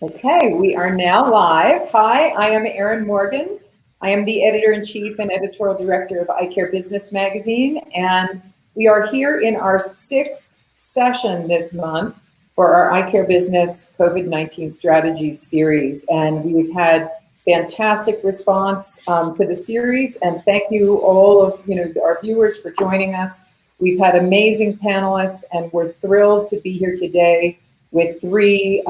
Okay, we are now live. Hi, I am Erinn Morgan. I am the editor-in-chief and editorial director of Eye Care Business Magazine, and we are here in our 6th session this month for our Eye Care Business COVID-19 Strategies series. And we've had fantastic response to the series, and thank you all of our viewers for joining us. We've had amazing panelists, and we're thrilled to be here today with 3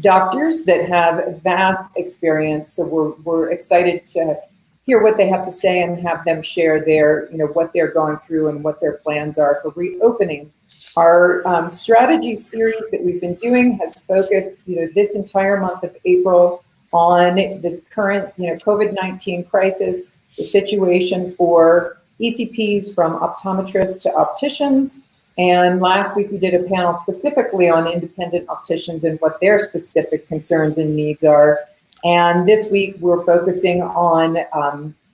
doctors that have vast experience. So we're excited to hear what they have to say and have them share their, what they're going through and what their plans are for reopening. Our strategy series that we've been doing has focused this entire month of April on the current COVID-19 crisis, the situation for ECPs from optometrists to opticians. And last week we did a panel specifically on independent opticians and what their specific concerns and needs are. And this week we're focusing on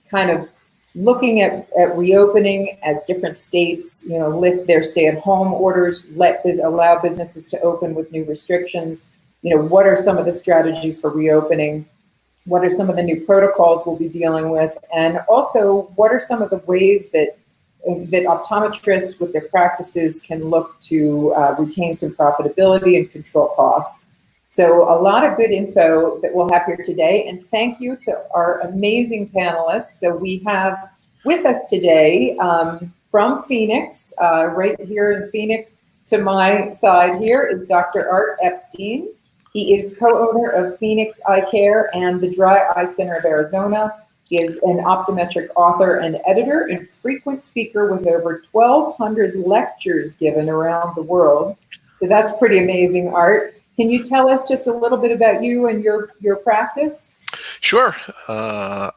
kind of looking at reopening as different states, lift their stay-at-home orders, allow businesses to open with new restrictions. What are some of the strategies for reopening? What are some of the new protocols we'll be dealing with? And also, what are some of the ways that optometrists with their practices can look to retain some profitability and control costs? So a lot of good info that we'll have here today. And thank you to our amazing panelists. So we have with us today from Phoenix, right here in Phoenix, to my side here is Dr. Art Epstein. He is co-owner of Phoenix Eye Care and the Dry Eye Center of Arizona. He is an optometric author and editor and frequent speaker with over 1,200 lectures given around the world. So that's pretty amazing, Art. Can you tell us just a little bit about you and your practice? Sure.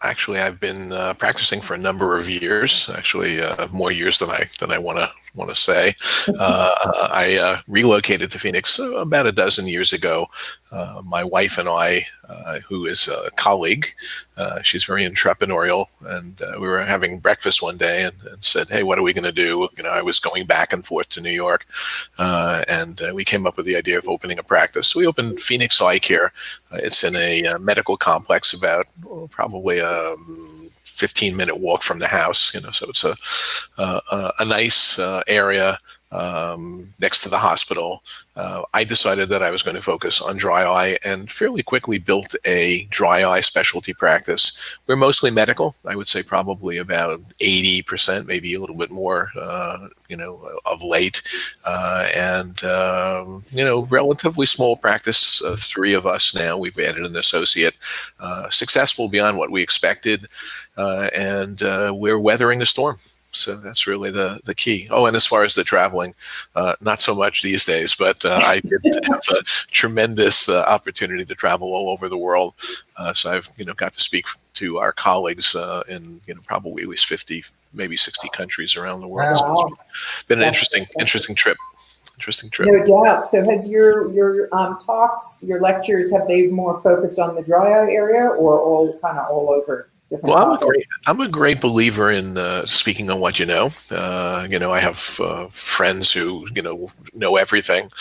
Actually, I've been practicing for a number of years. Actually, more years than I want to say. I relocated to Phoenix about a dozen years ago. My wife and I, who is a colleague, she's very entrepreneurial, and we were having breakfast one day and said, "Hey, what are we going to do?" I was going back and forth to New York, and we came up with the idea of opening a practice. So we opened Phoenix Eye Care. It's in a medical complex about probably a 15-minute walk from the house. So it's a nice area next to the hospital. I decided that I was going to focus on dry eye and fairly quickly built a dry eye specialty practice. We're mostly medical. I would say probably about 80%, maybe a little bit more, of late. Relatively small practice, 3 of us now. We've added an associate, successful beyond what we expected, and we're weathering the storm. So that's really the key. Oh, and as far as the traveling, not so much these days, but I did have a tremendous opportunity to travel all over the world. So I've got to speak to our colleagues in probably at least 50, maybe 60 countries around the world. Wow. So it's been an interesting trip. No doubt. So has your talks, your lectures, have they more focused on the dry eye area or all over? Well, I'm a great believer in speaking on what you know. I have friends who know everything,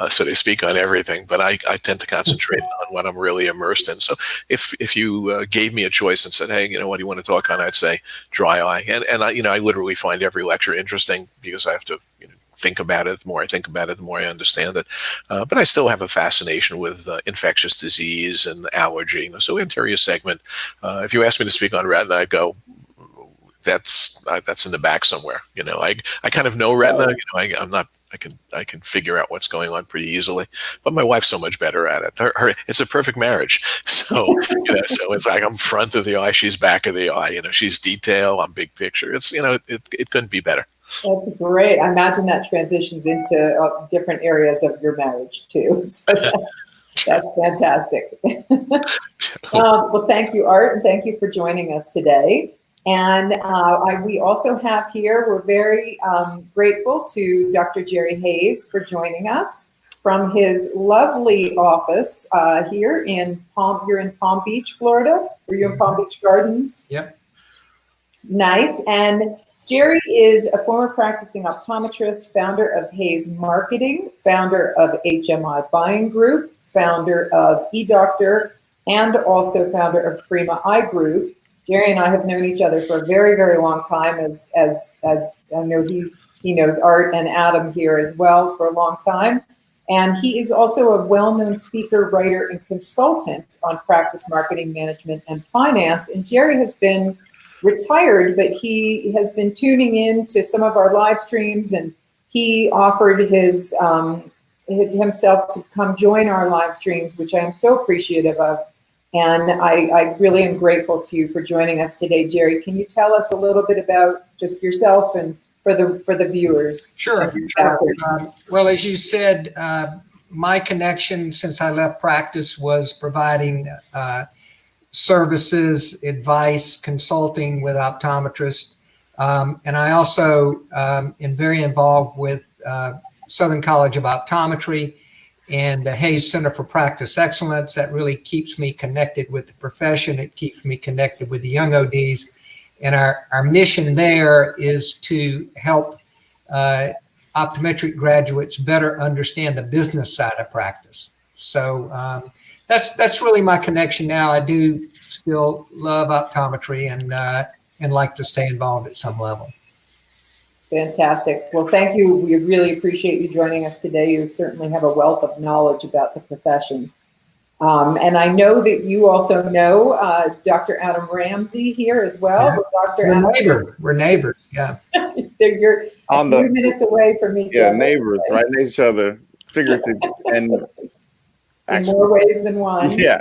so they speak on everything. But I tend to concentrate on what I'm really immersed in. So if you gave me a choice and said, "Hey, what do you want to talk on?" I'd say dry eye. And I literally find every lecture interesting because I have to think about it. The more I think about it, the more I understand it. But I still have a fascination with infectious disease and allergy. So anterior segment. If you ask me to speak on retina, I go, that's in the back somewhere. I kind of know retina. I can figure out what's going on pretty easily. But my wife's so much better at it. Her it's a perfect marriage. So so it's like I'm front of the eye, she's back of the eye. She's detail, I'm big picture. It's it couldn't be better. That's great. I imagine that transitions into different areas of your marriage too. So that's fantastic. Well, thank you, Art, and thank you for joining us today. And we also have here, we're very grateful to Dr. Jerry Hayes for joining us from his lovely office here in you're in Palm Beach, Florida? Are you in Palm Beach Gardens? Yep. Nice. And Jerry is a former practicing optometrist, founder of Hayes Marketing, founder of HMI Buying Group, founder of eDoctor and also founder of Prima Eye Group. Jerry and I have known each other for a very, very long time, as I know he knows Art and Adam here as well for a long time. And he is also a well-known speaker, writer, and consultant on practice marketing management and finance. And Jerry has been retired, but he has been tuning in to some of our live streams, and he offered himself to come join our live streams, which I am so appreciative of. And I really am grateful to you for joining us today, Jerry. Can you tell us a little bit about just yourself and for the viewers? Sure. Well, as you said, my connection since I left practice was providing services, advice, consulting with optometrists. And I also am very involved with Southern College of Optometry and the Hayes Center for Practice Excellence. That really keeps me connected with the profession. It keeps me connected with the young ODs. And our mission there is to help optometric graduates better understand the business side of practice. So that's really my connection now. I do still love optometry and like to stay involved at some level. Fantastic. Well, thank you. We really appreciate you joining us today. You certainly have a wealth of knowledge about the profession. And I know that you also know Dr. Adam Ramsey here as well. Yeah. We're neighbors. Yeah. You're a few minutes away from each other. Yeah, neighbors, right next to each other, figuratively and in more ways than one. Yeah.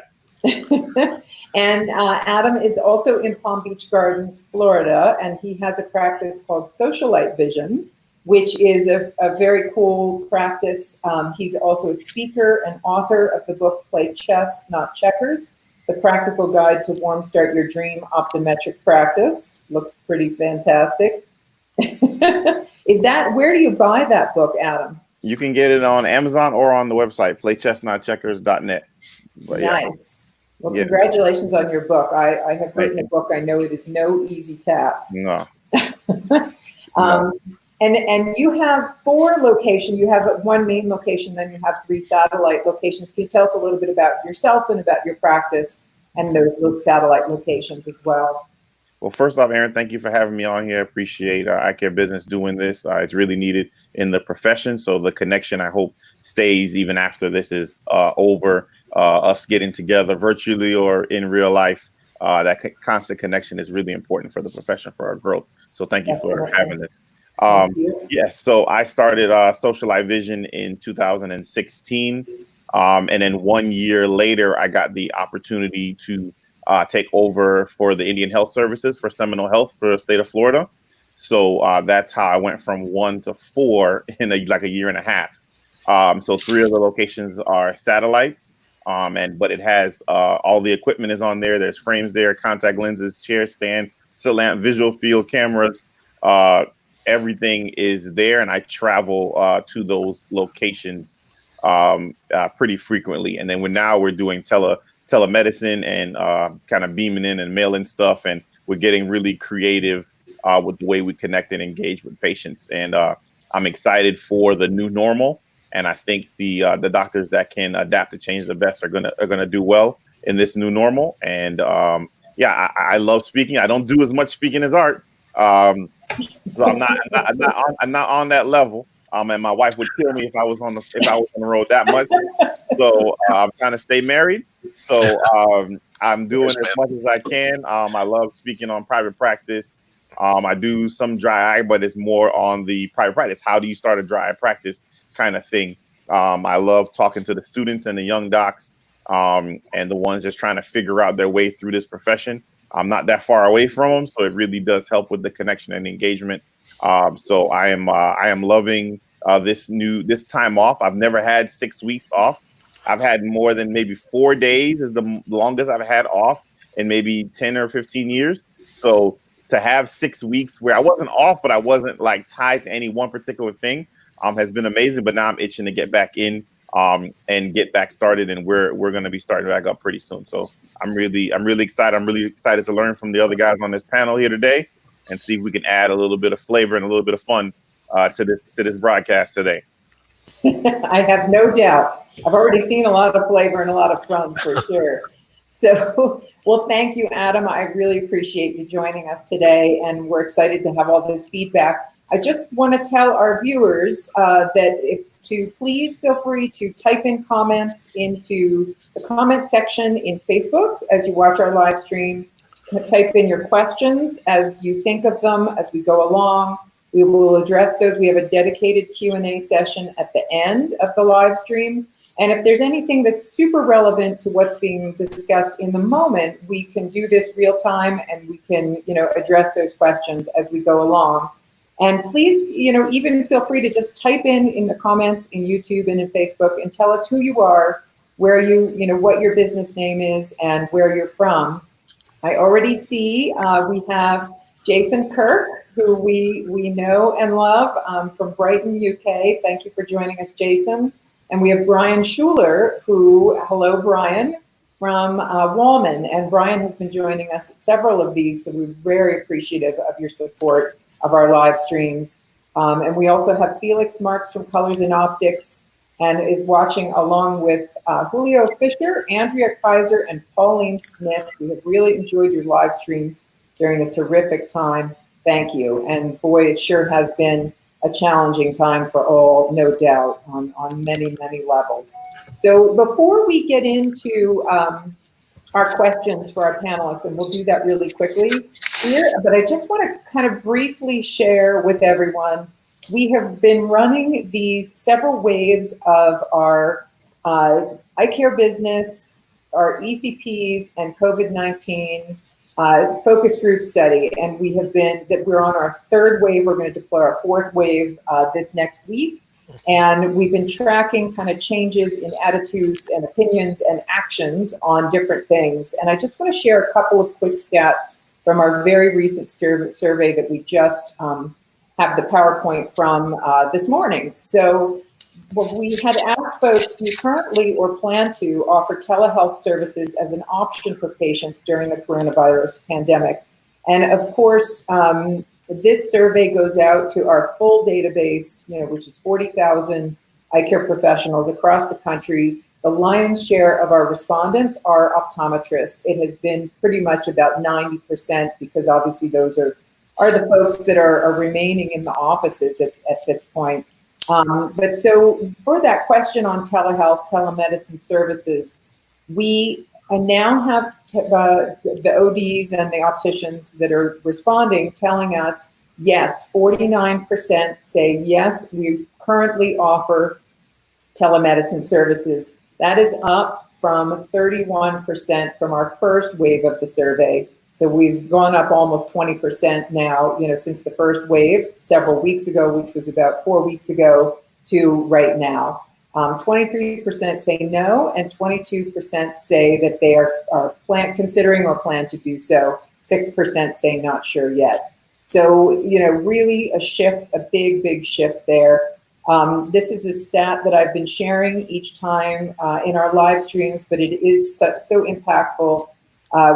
And Adam is also in Palm Beach Gardens, Florida, and he has a practice called Socialite Vision, which is a very cool practice. He's also a speaker and author of the book Play Chess, Not Checkers, The Practical Guide to Warm Start Your Dream Optometric Practice. Looks pretty fantastic. Where do you buy that book, Adam? You can get it on Amazon or on the website, playchessnotcheckers.net. Nice. Well, congratulations on your book. I have written a book. I know it is no easy task. No. And you have 4 locations. You have one main location, then you have 3 satellite locations. Can you tell us a little bit about yourself and about your practice and those satellite locations as well? Well, first off, Erinn, thank you for having me on here. I appreciate Eye Care Business doing this. It's really needed in the profession. So the connection, I hope, stays even after this is over. Us getting together virtually or in real life, that constant connection is really important for the profession, for our growth. So thank you for having this. Yes, so I started Socialite Vision in 2016. And then 1 year later, I got the opportunity to take over for the Indian Health Services for Seminole Health for the state of Florida. So that's how I went from 1 to 4 in a year and a half. So 3 of the locations are satellites. But it has all the equipment is on there. There's frames there, contact lenses, chair stand, still lamp, visual field cameras. Everything is there, and I travel to those locations pretty frequently. And then we're doing telemedicine and kind of beaming in and mailing stuff, and we're getting really creative with the way we connect and engage with patients. And I'm excited for the new normal. And I think the doctors that can adapt to change the best are gonna do well in this new normal. And I love speaking. I don't do as much speaking as Art, so I'm not on that level. And my wife would kill me if I was on the road that much. So I'm trying to stay married. So I'm doing as much as I can. I love speaking on private practice. I do some dry eye, but it's more on the private practice. How do you start a dry eye practice kind of thing? I love talking to the students and the young docs and the ones just trying to figure out their way through this profession. I'm not that far away from them, so it really does help with the connection and engagement. So I am loving this time off. I've never had 6 weeks off. I've had more than maybe 4 days is the longest I've had off in maybe 10 or 15 years. So to have 6 weeks where I wasn't off, but I wasn't like tied to any one particular thing, has been amazing. But now I'm itching to get back in and get back started, and we're going to be starting back up pretty soon. So I'm really excited. I'm really excited to learn from the other guys on this panel here today and see if we can add a little bit of flavor and a little bit of fun to this broadcast today. I have no doubt. I've already seen a lot of flavor and a lot of fun for sure. So, well, thank you, Adam. I really appreciate you joining us today, and we're excited to have all this feedback. I just want to tell our viewers please feel free to type in comments into the comment section in Facebook as you watch our live stream. Type in your questions as you think of them as we go along. We will address those. We have a dedicated Q&A session at the end of the live stream. And if there's anything that's super relevant to what's being discussed in the moment, we can do this real time and we can, address those questions as we go along. And please, even feel free to just type in the comments in YouTube and in Facebook and tell us who you are, where what your business name is and where you're from. I already see we have Jason Kirk, who we know and love from Brighton, UK. Thank you for joining us, Jason. And we have Brian Schuler, hello, Brian, from Wallman. And Brian has been joining us at several of these, so we're very appreciative of your support of our live streams. And we also have Felix Marks from Colors and Optics, and is watching along with Julio Fisher, Andrea Kaiser, and Pauline Smith. We have really enjoyed your live streams during this horrific time. Thank you. And boy, it sure has been a challenging time for all, no doubt, on many, many levels. So before we get into our questions for our panelists, and we'll do that really quickly here, but I just want to kind of briefly share with everyone, we have been running these several waves of our eye care business, our ECPs, and COVID-19 focus group study, and we're on our third wave. We're going to deploy our fourth wave this next week, and we've been tracking kind of changes in attitudes and opinions and actions on different things. And I just want to share a couple of quick stats from our very recent survey that we just have the PowerPoint from this morning. So we had asked folks, do you currently or plan to offer telehealth services as an option for patients during the coronavirus pandemic? And of course, this survey goes out to our full database, which is 40,000 eye care professionals across the country. The lion's share of our respondents are optometrists. It has been pretty much about 90% because obviously those are the folks that are remaining in the offices at this point. But so for that question on telehealth, telemedicine services, we now have the ODs and the opticians that are responding telling us, yes, 49% say, yes, we currently offer telemedicine services. That is up from 31% from our first wave of the survey. So we've gone up almost 20% now, since the first wave several weeks ago, which was about 4 weeks ago, to right now. 23% say no, and 22% say that they are considering or plan to do so. 6% say not sure yet. So, really a shift, a big, big shift there. This is a stat that I've been sharing each time in our live streams, but it is so impactful.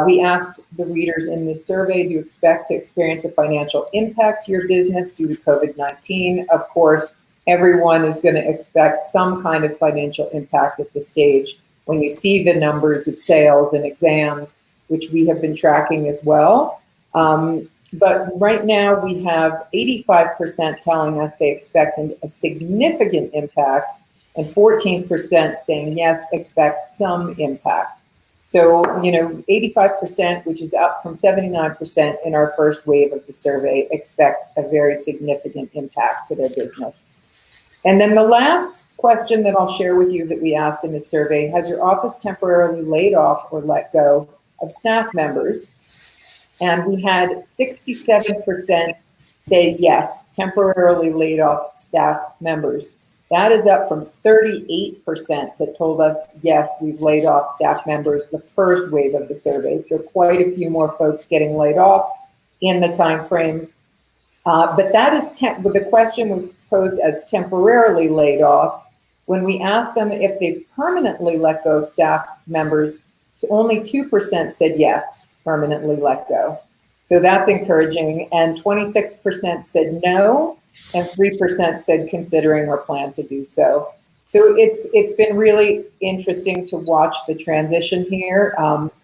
We asked the readers in this survey, do you expect to experience a financial impact to your business due to COVID-19? Of course, everyone is going to expect some kind of financial impact at this stage. When you see the numbers of sales and exams, which we have been tracking as well. But right now we have 85% telling us they expect a significant impact, and 14% saying yes, expect some impact. So, 85%, which is up from 79% in our first wave of the survey, expect a very significant impact to their business. And then the last question that I'll share with you that we asked in this survey, has your office temporarily laid off or let go of staff members? And we had 67% say yes, temporarily laid off staff members. That is up from 38% that told us, yes, we've laid off staff members the first wave of the survey. So quite a few more folks getting laid off in the time frame. But that is the question was posed as temporarily laid off. When we asked them if they permanently let go of staff members, only 2% said yes, permanently let go. So that's encouraging. And 26% said no, and 3% said considering or plan to do so. So it's been really interesting to watch the transition here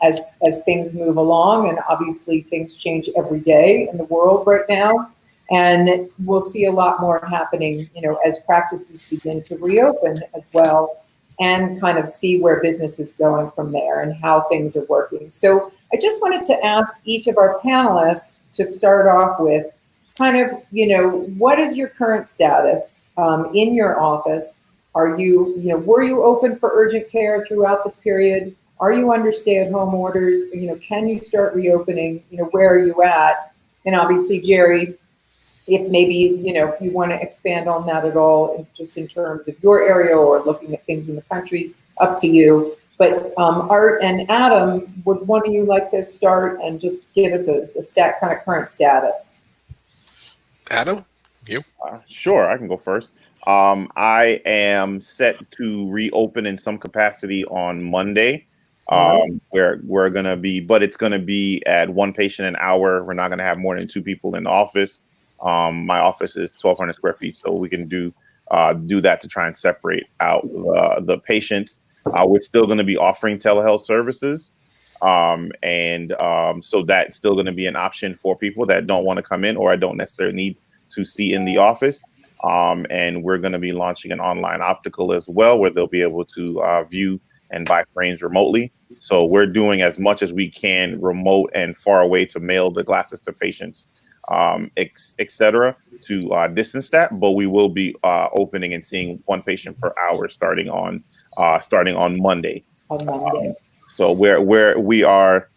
as things move along, and obviously things change every day in the world right now, and we'll see a lot more happening, as practices begin to reopen as well, and kind of see where business is going from there and how things are working. So I just wanted to ask each of our panelists to start off with kind of, what is your current status in your office? Are you, were you open for urgent care throughout this period? Are you under stay-at-home orders? Can you start reopening? Where are you at? And obviously, Jerry, if maybe, if you want to expand on that at all, just in terms of your area or looking at things in the country, up to you. But Art and Adam, would one of you like to start and just give us a kind of current status? Adam, you? Sure, I can go first. I am set to reopen in some capacity on Monday. Where we're going to be, but it's going to be at one patient an hour. We're not going to have more than 2 people in the office. My office is 1,200 square feet, so we can do that to try and separate out the patients. We're still going to be offering telehealth services. So that's still going to be an option for people that don't want to come in or I don't necessarily need to see in the office. And we're going to be launching an online optical as well, where they'll be able to view and buy frames remotely. So we're doing as much as we can remote and far away to mail the glasses to patients, et cetera, to distance that. But we will be opening and seeing 1 patient per hour starting on Monday. So we are,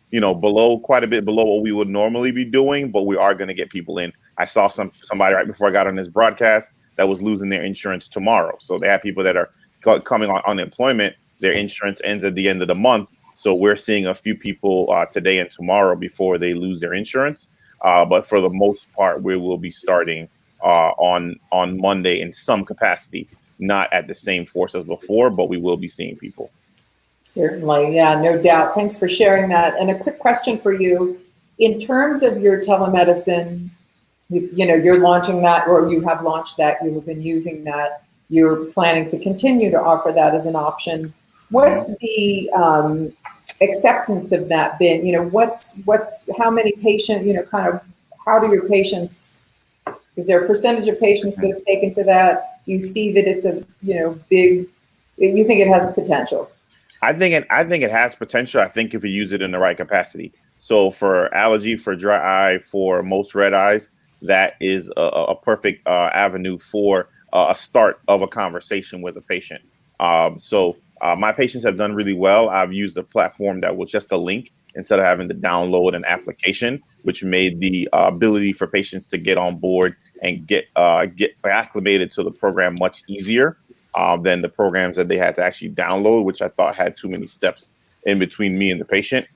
quite a bit below what we would normally be doing, but we are going to get people in. I saw somebody right before I got on this broadcast that was losing their insurance tomorrow. So they have people that are coming on unemployment. Their insurance ends at the end of the month. So we're seeing a few people today and tomorrow before they lose their insurance. But for the most part, we will be starting on Monday in some capacity, not at the same force as before, but we will be seeing people. Certainly, yeah, no doubt. Thanks for sharing that. And a quick question for you. In terms of your telemedicine, you're launching that, or you have launched that, you have been using that, you're planning to continue to offer that as an option. What's the acceptance of that been? How many patients, how do your patients, is there a percentage of patients that have taken to that? Do you see that it's a, big, you think it has potential? I think it has potential. I think if you use it in the right capacity. So for allergy, for dry eye, for most red eyes, that is a perfect avenue for a start of a conversation with a patient. My patients have done really well. I've used a platform that was just a link instead of having to download an application, which made the ability for patients to get on board and get acclimated to the program much easier than the programs that they had to actually download, which I thought had too many steps in between me and the patient.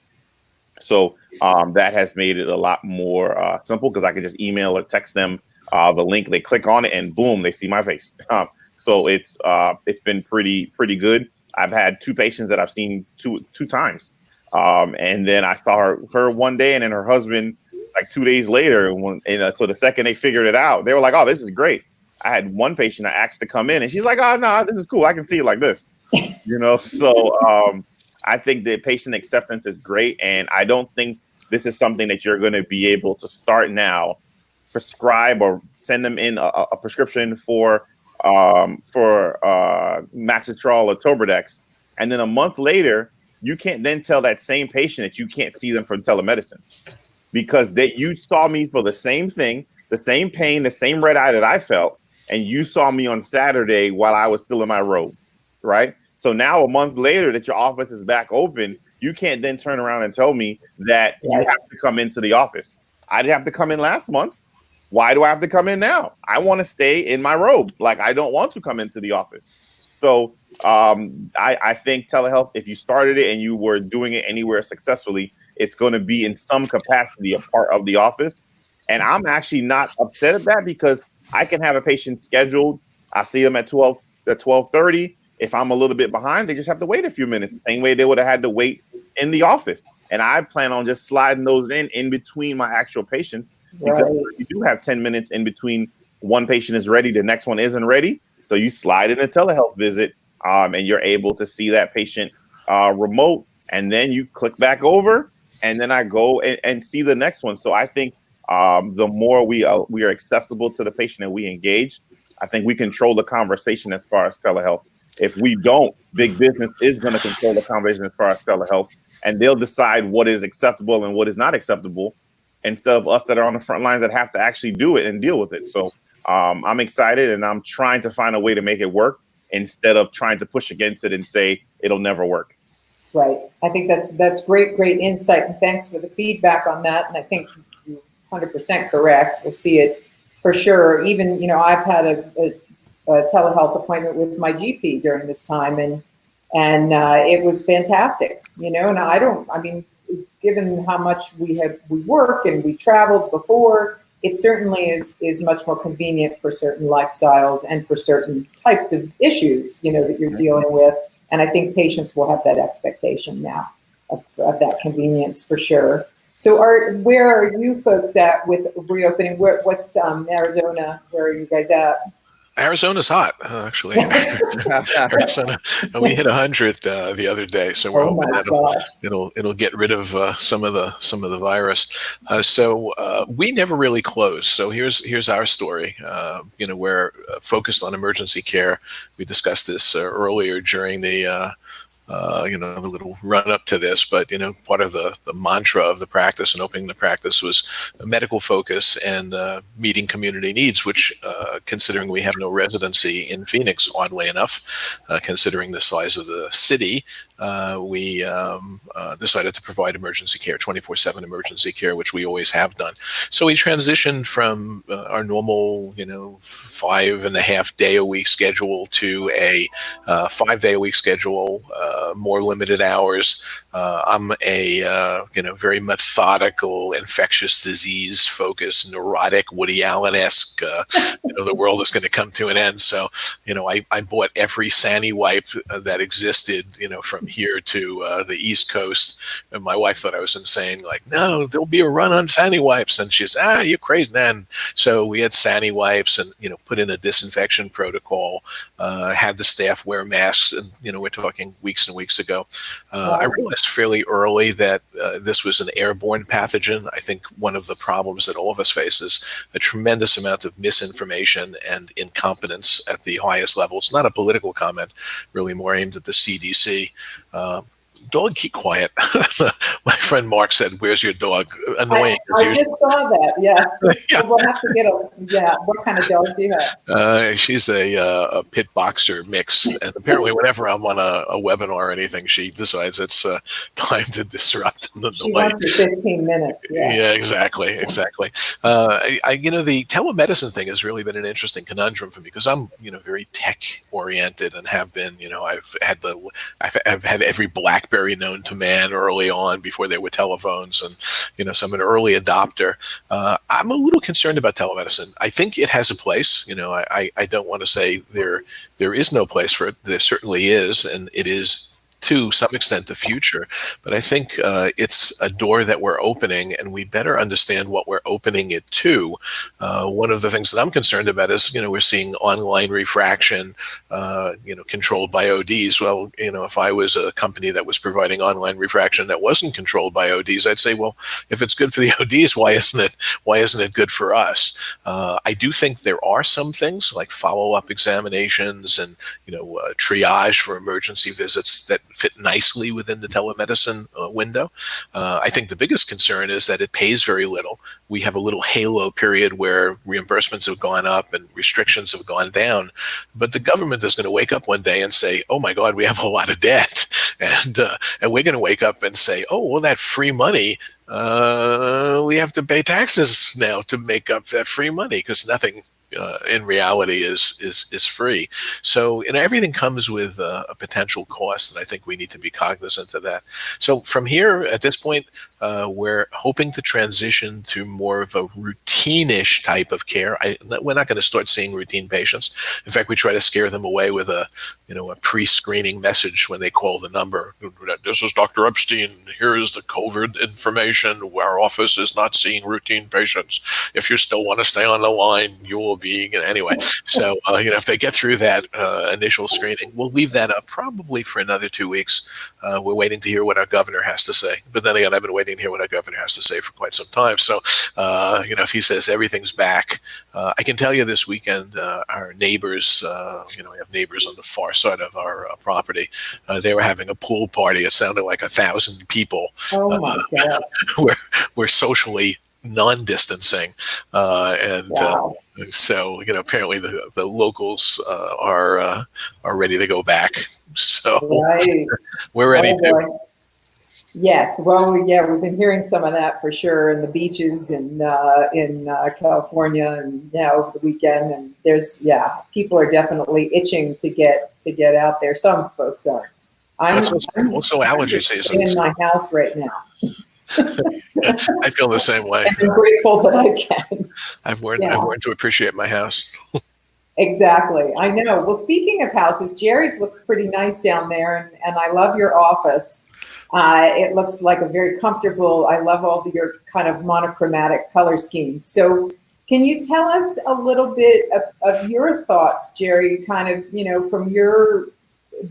So that has made it a lot more simple because I can just email or text them the link. They click on it and boom, they see my face. So it's been pretty good. I've had 2 patients that I've seen two times. And then I saw her one day and then her husband like 2 days later. So the second they figured it out, they were like, oh, this is great. I had one patient I asked to come in and she's like, oh, no, this is cool. I can see it like this, So I think the patient acceptance is great. And I don't think this is something that you're going to be able to start now, prescribe or send them in a prescription for Maxitrol or Tobradex. And then a month later, you can't then tell that same patient that you can't see them from telemedicine because you saw me for the same thing, the same pain, the same red eye that I felt. And you saw me on Saturday while I was still in my robe, right? So now a month later that your office is back open, you can't then turn around and tell me that you have to come into the office. I didn't have to come in last month. Why do I have to come in now? I want to stay in my robe. Like I don't want to come into the office. So I think telehealth, if you started it and you were doing it anywhere successfully, it's going to be in some capacity a part of the office. And I'm actually not upset at that because I can have a patient scheduled. I see them at 12:30. If I'm a little bit behind, they just have to wait a few minutes, the same way they would have had to wait in the office. And I plan on just sliding those in between my actual patients because you do have 10 minutes in between one patient is ready, the next one isn't ready. So you slide in a telehealth visit, and you're able to see that patient remote, and then you click back over, and then I go and see the next one. So I think the more we are accessible to the patient and we engage, I think we control the conversation as far as telehealth. If we don't, big business is going to control the conversation as far as telehealth, and they'll decide what is acceptable and what is not acceptable, instead of us that are on the front lines that have to actually do it and deal with it. So I'm excited, and I'm trying to find a way to make it work instead of trying to push against it and say it'll never work. Right. I think that's great insight, and thanks for the feedback on that. And I think you're 100% correct. We'll see it for sure. Even, I've had a telehealth appointment with my GP during this time, and it was fantastic. And given how much we work and we traveled before, it certainly is much more convenient for certain lifestyles and for certain types of issues, that you're dealing with. And I think patients will have that expectation now of that convenience for sure. So where are you folks at with reopening? What's Arizona? Where are you guys at? Arizona's hot, actually. Arizona, we hit 100 the other day, so we're hoping it'll get rid of some of the virus. So we never really closed. So here's our story. We're focused on emergency care. We discussed this earlier during the little run up to this, but part of the mantra of the practice and opening the practice was a medical focus and meeting community needs, which considering we have no residency in Phoenix, oddly enough, considering the size of the city, we decided to provide emergency care, 24/7 emergency care, which we always have done. So we transitioned from our normal, 5.5 day a week schedule to a 5 day a week schedule, more limited hours. I'm a very methodical, infectious disease focused, neurotic, Woody Allen-esque. The world is going to come to an end. So I bought every Sani wipe that existed, from here to the East Coast. And my wife thought I was insane. Like, no, there'll be a run on Sani wipes. And she's, you're crazy, man. So we had Sani wipes and, put in a disinfection protocol, had the staff wear masks. And, we're talking weeks and weeks ago. I realized fairly early that this was an airborne pathogen. I think one of the problems that all of us face is a tremendous amount of misinformation and incompetence at the highest levels. Not a political comment, really more aimed at the CDC. Dog, keep quiet. My friend Mark said, "Where's your dog?" Annoying. I just saw that. Yes. Yeah. We'll have to get what kind of dog do you have? She's a pit boxer mix, and apparently, whenever I'm on a webinar or anything, she decides it's time to disrupt the She wants her 15 minutes. Yeah, exactly. The telemedicine thing has really been an interesting conundrum for me because I'm, very tech oriented and have been. I've had every BlackBerry known to man early on before there were telephones, and so I'm an early adopter. I'm a little concerned about telemedicine. I think it has a place. I don't want to say there is no place for it. There certainly is, and it is to some extent the future, but I think it's a door that we're opening, and we better understand what we're opening it to. One of the things that I'm concerned about is, we're seeing online refraction, controlled by ODs. Well, if I was a company that was providing online refraction that wasn't controlled by ODs, I'd say, well, if it's good for the ODs, why isn't it good for us? I do think there are some things like follow-up examinations and, triage for emergency visits that fit nicely within the telemedicine window. I think the biggest concern is that it pays very little. We have a little halo period where reimbursements have gone up and restrictions have gone down, but the government is going to wake up one day and say, oh my God, we have a lot of debt. And we're going to wake up and say, oh, well, that free money, we have to pay taxes now to make up that free money because nothing in reality is free. So, everything comes with a potential cost, and I think we need to be cognizant of that. So from here, at this point, we're hoping to transition to more of a routine-ish type of care. We're not going to start seeing routine patients. In fact, we try to scare them away with a pre-screening message when they call the number. This is Dr. Epstein. Here is the COVID information. Our office is not seeing routine patients. If you still want to stay on the line, you will being. And anyway, so if they get through that initial screening, we'll leave that up probably for another 2 weeks. We're waiting to hear what our governor has to say. But then again, I've been waiting to hear what our governor has to say for quite some time. So, if he says everything's back, I can tell you this weekend, our neighbors, we have neighbors on the far side of our property. They were having a pool party. It sounded like 1,000 people. Oh my God. We're socially non-distancing, and Wow. so apparently the locals are ready to go back. So Right. we're ready Oh, to. boy. Yes, well, yeah, we've been hearing some of that for sure in the beaches in California and over the weekend. And people are definitely itching to get out there. Some folks are. I'm also allergy season in my house right now. I feel the same way. I'm grateful that I can. I've learned to appreciate my house. Exactly, I know. Well, speaking of houses, Jerry's looks pretty nice down there, and I love your office. It looks like a very comfortable. I love all your kind of monochromatic color schemes. So can you tell us a little bit of your thoughts, Jerry, kind of, from your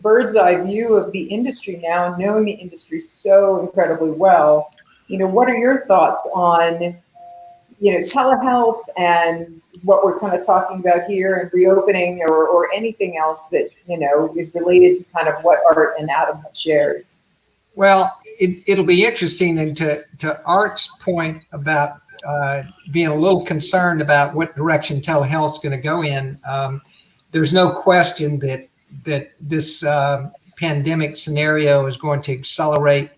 bird's eye view of the industry now and knowing the industry so incredibly well? What are your thoughts on, telehealth and what we're kind of talking about here and reopening or anything else that, is related to kind of what Art and Adam have shared? Well, it'll be interesting, and to Art's point about being a little concerned about what direction telehealth is going to go in. There's no question that this pandemic scenario is going to accelerate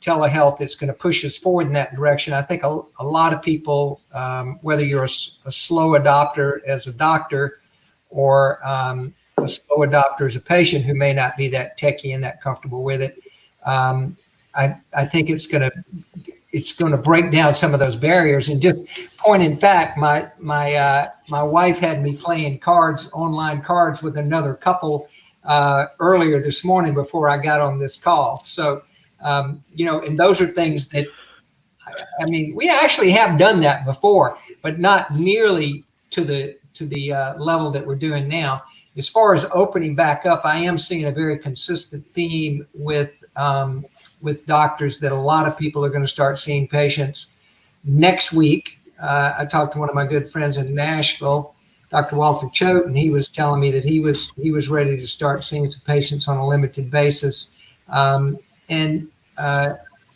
telehealth. It's going to push us forward in that direction. I think a lot of people, whether you're a slow adopter as a doctor or a slow adopter as a patient who may not be that techie and that comfortable with it, I think it's going to break down some of those barriers. And just point in fact, my wife had me playing online cards with another couple earlier this morning before I got on this call. So and those are things that, we actually have done that before, but not nearly to the level that we're doing now. As far as opening back up, I am seeing a very consistent theme with doctors that a lot of people are going to start seeing patients next week. I talked to one of my good friends in Nashville, Dr. Walter Choate, and he was telling me that he was ready to start seeing some patients on a limited basis. And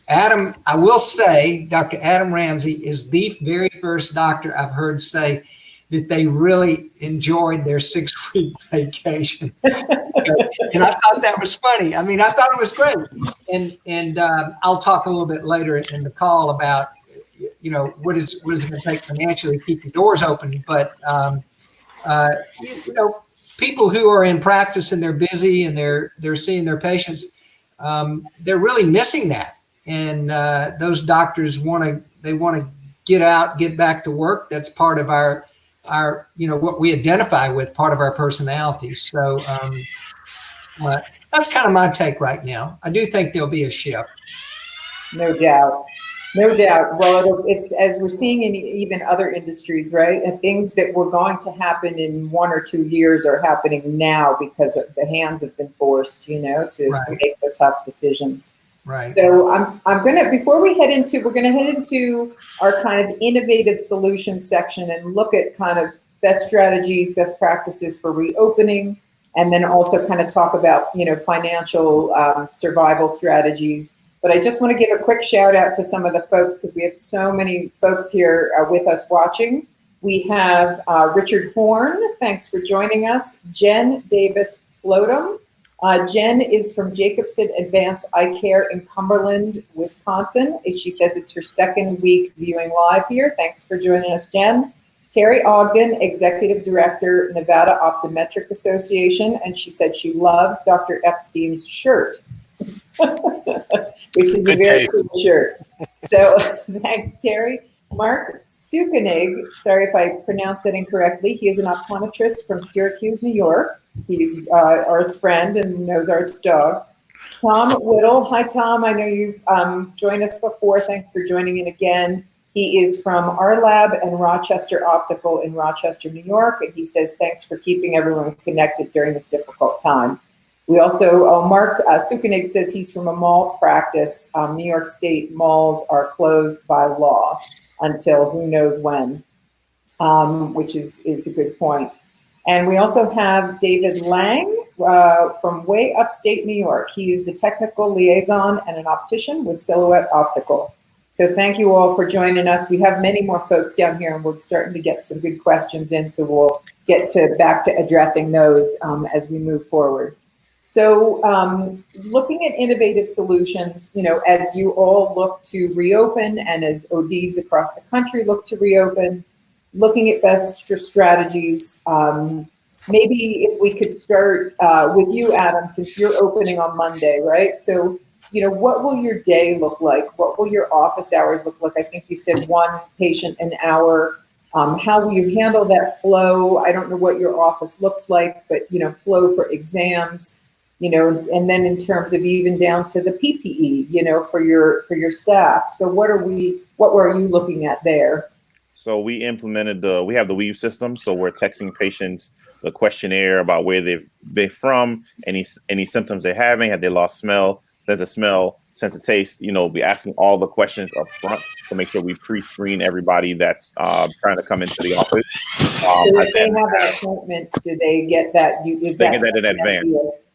Adam, I will say, Dr. Adam Ramsey is the very first doctor I've heard say that they really enjoyed their 6-week vacation. And I thought that was funny. I thought it was great. And I'll talk a little bit later in the call about, what is it going to take financially to keep the doors open. But, people who are in practice and they're busy and they're seeing their patients, they're really missing that. And those doctors want to get out, get back to work. That's part of our what we identify with, part of our personality. So that's kind of my take right now. I do think there'll be a shift. No doubt. Well, it's as we're seeing in even other industries, right? And things that were going to happen in 1 or 2 years are happening now because the hands have been forced, to make the tough decisions. Right. So I'm gonna, before we're gonna head into our kind of innovative solutions section and look at kind of best strategies, best practices for reopening, and then also kind of talk about financial survival strategies. But I just want to give a quick shout out to some of the folks because we have so many folks here with us watching. We have Richard Horn, thanks for joining us. Jen Davis Floatum. Jen is from Jacobson Advanced Eye Care in Cumberland, Wisconsin. She says it's her second week viewing live here. Thanks for joining us, Jen. Terry Ogden, Executive Director, Nevada Optometric Association, and she said she loves Dr. Epstein's shirt, which is a very cool shirt. So thanks, Terry. Mark Sukanig, sorry if I pronounced that incorrectly. He is an optometrist from Syracuse, New York. He's Art's friend and knows Art's dog. Tom Whittle. Hi, Tom. I know you've joined us before. Thanks for joining in again. He is from our lab and Rochester Optical in Rochester, New York, and he says, thanks for keeping everyone connected during this difficult time. We also, Mark Sukanig says he's from a mall practice. New York State malls are closed by law until who knows when, which is a good point. And we also have David Lang from way upstate New York. He is the technical liaison and an optician with Silhouette Optical. So thank you all for joining us. We have many more folks down here, and we're starting to get some good questions in, so we'll get back to addressing those as we move forward. So looking at innovative solutions, as you all look to reopen and as ODs across the country look to reopen, looking at best strategies, maybe if we could start with you, Adam, since you're opening on Monday, right? So, what will your day look like? What will your office hours look like? I think you said one patient an hour. How will you handle that flow? I don't know what your office looks like, but, flow for exams, and then in terms of even down to the PPE, for your staff. So what were you looking at there? So we implemented we have the Weave system. So we're texting patients the questionnaire about where they're from, any symptoms they're having, have they lost smell, sense of smell, sense of taste, be asking all the questions up front to make sure we pre-screen everybody that's trying to come into the office. So if they have an appointment, do they get that? They get that in advance.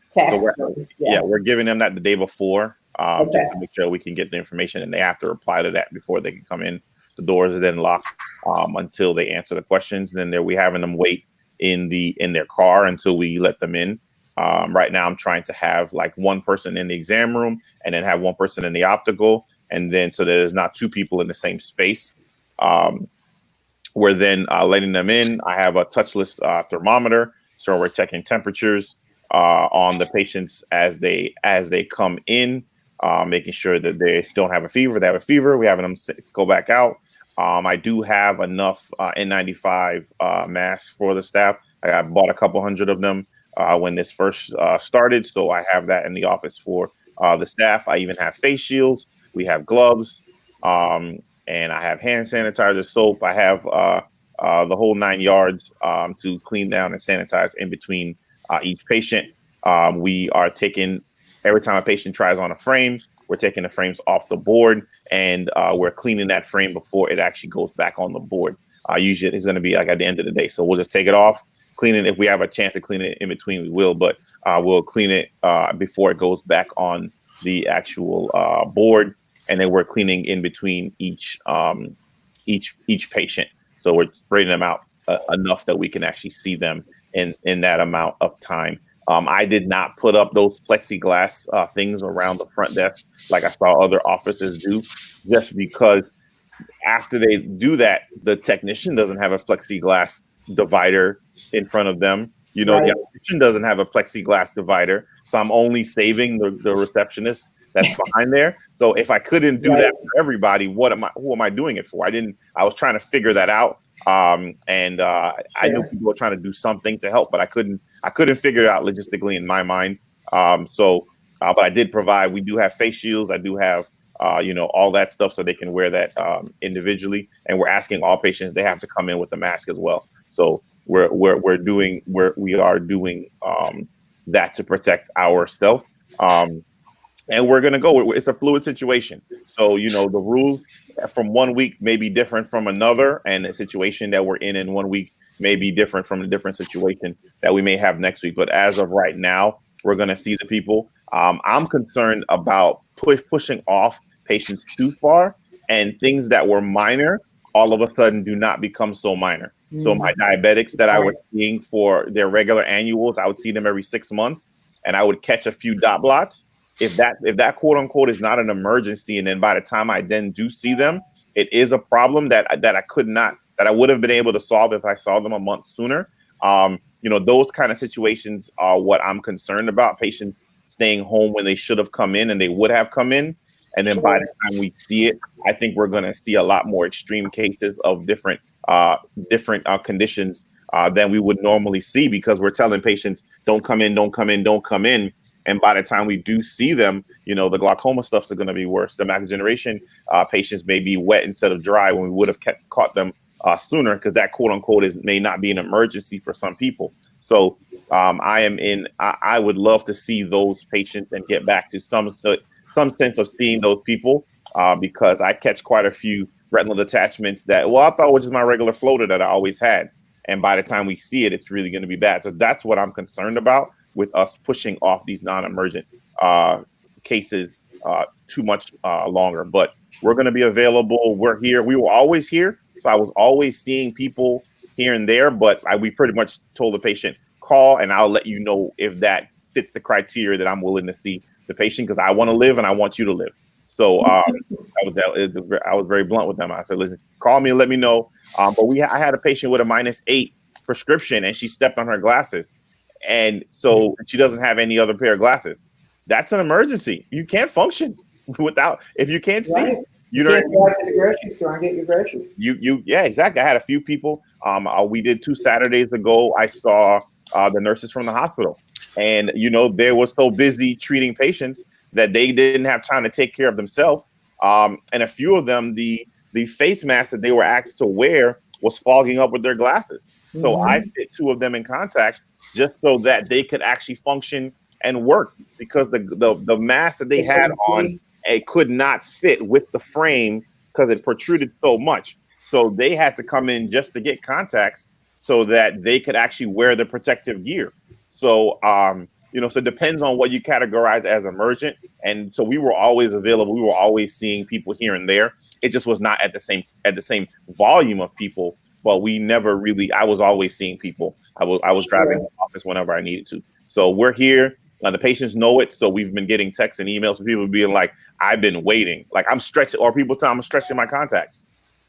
Text, so we're giving them that the day before okay. just to make sure we can get the information, and they have to reply to that before they can come in. The doors are then locked until they answer the questions. And then we having them wait in their car until we let them in. Right now, I'm trying to have like one person in the exam room and then have one person in the optical. And then so there's not two people in the same space. We're then letting them in. I have a touchless thermometer. So we're checking temperatures on the patients as they come in, making sure that they don't have a fever. If they have a fever, we have them go back out. I do have enough N95 masks for the staff. I bought a couple hundred of them when this first started. So I have that in the office for the staff. I even have face shields. We have gloves, and I have hand sanitizer, soap. I have the whole 9 yards to clean down and sanitize in between each patient. We are taking, every time a patient tries on a frame, we're taking the frames off the board, and we're cleaning that frame before it actually goes back on the board. Usually it's going to be like at the end of the day. So we'll just take it off, clean it. If we have a chance to clean it in between, we will, but we'll clean it before it goes back on the actual board. And then we're cleaning in between each patient. So we're spreading them out enough that we can actually see them in that amount of time. I did not put up those plexiglass things around the front desk like I saw other offices do, just because after they do that, the technician doesn't have a plexiglass divider in front of them. Right. The optician doesn't have a plexiglass divider. So I'm only saving the receptionist that's behind there. So if I couldn't do that for everybody, who am I doing it for? I was trying to figure that out. I knew people were trying to do something to help, but I couldn't figure it out logistically in my mind. But I did provide, we do have face shields. I do have, all that stuff so they can wear that individually. And we're asking all patients, they have to come in with a mask as well. So we are doing that to protect ourselves. And we're going to go. It's a fluid situation. So, the rules from one week may be different from another. And the situation that we're in 1 week may be different from a different situation that we may have next week. But as of right now, we're going to see the people. I'm concerned about pushing off patients too far, and things that were minor all of a sudden do not become so minor. So my diabetics that I was seeing for their regular annuals, I would see them every 6 months, and I would catch a few dot blots. If that quote unquote is not an emergency, and then by the time I then do see them, it is a problem that I would have been able to solve if I saw them a month sooner. Those kind of situations are what I'm concerned about. Patients staying home when they should have come in and they would have come in. And then by the time we see it, I think we're going to see a lot more extreme cases of different conditions than we would normally see, because we're telling patients, don't come in, don't come in, don't come in. And by the time we do see them, the glaucoma stuff's going to be worse. The macular degeneration patients may be wet instead of dry when we would have caught them sooner, because that quote unquote may not be an emergency for some people. So I would love to see those patients and get back to some sense of seeing those people, because I catch quite a few retinal detachments that, I thought was just my regular floater that I always had. And by the time we see it, it's really going to be bad. So that's what I'm concerned about with us pushing off these non-emergent cases too much longer. But we're going to be available. We're here. We were always here. So I was always seeing people here and there, but we pretty much told the patient, call and I'll let you know if that fits the criteria that I'm willing to see the patient, because I want to live and I want you to live. So I was very blunt with them. I said, listen, call me and let me know. But I had a patient with a -8 prescription and she stepped on her glasses. And so she doesn't have any other pair of glasses. That's an emergency. You can't function if you can't see. Right. You can't go to the grocery store and get your groceries. Yeah, exactly. I had a few people. We did 2 Saturdays ago. I saw the nurses from the hospital, and they were so busy treating patients that they didn't have time to take care of themselves. And a few of them, the face mask that they were asked to wear was fogging up with their glasses. So I fit 2 of them in contacts just so that they could actually function and work, because the mask that they had on, it could not fit with the frame because it protruded so much. So they had to come in just to get contacts so that they could actually wear the protective gear. So, so it depends on what you categorize as emergent. And so we were always available. We were always seeing people here and there. It just was not at the same volume of people, but we never really, I was always seeing people. I was driving to the office whenever I needed to. So we're here. The patients know it. So we've been getting texts and emails from people being like, I've been waiting. Like I'm stretching, or people tell I'm stretching my contacts,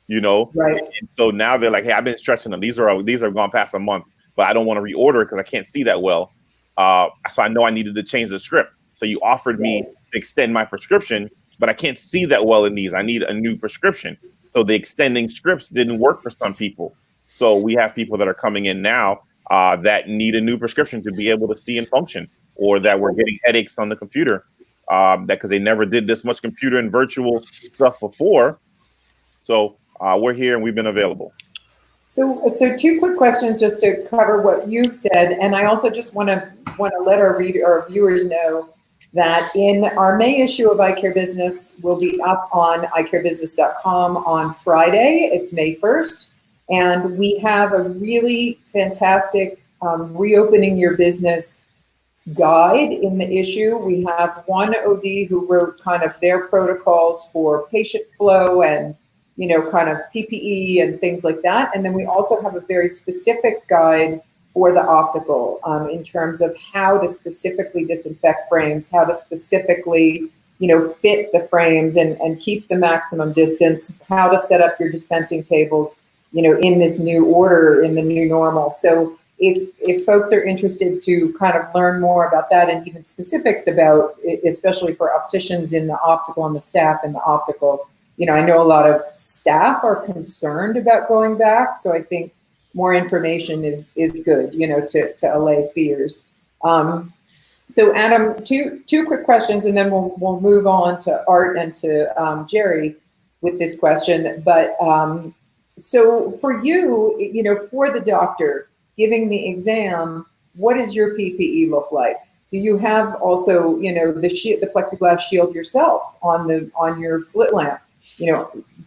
Right. And so now they're like, hey, I've been stretching them. These are gone past a month, but I don't want to reorder it because I can't see that well. So I know I needed to change the script. So you offered me to extend my prescription, but I can't see that well in these. I need a new prescription. So the extending scripts didn't work for some people. So we have people that are coming in now that need a new prescription to be able to see and function, or that were getting headaches on the computer because they never did this much computer and virtual stuff before. So we're here and we've been available. So 2 quick questions just to cover what you've said, and I also just want to let our viewers know that in our May issue of Eye Care Business will be up on eyecarebusiness.com on Friday. It's May 1st, and we have a really fantastic reopening your business guide in the issue. We have one OD who wrote kind of their protocols for patient flow and kind of PPE and things like that. And then we also have a very specific guide for the optical in terms of how to specifically disinfect frames, how to specifically, fit the frames and keep the maximum distance, how to set up your dispensing tables, in this new order, in the new normal. So if folks are interested to kind of learn more about that and even specifics about, especially for opticians in the optical and the staff in the optical, I know a lot of staff are concerned about going back. So I think more information is good, to allay fears. So Adam, two quick questions, and then we'll move on to Art and to Jerry with this question. But so for you, for the doctor giving the exam, what does your PPE look like? Do you have also, the plexiglass shield yourself on your slit lamp?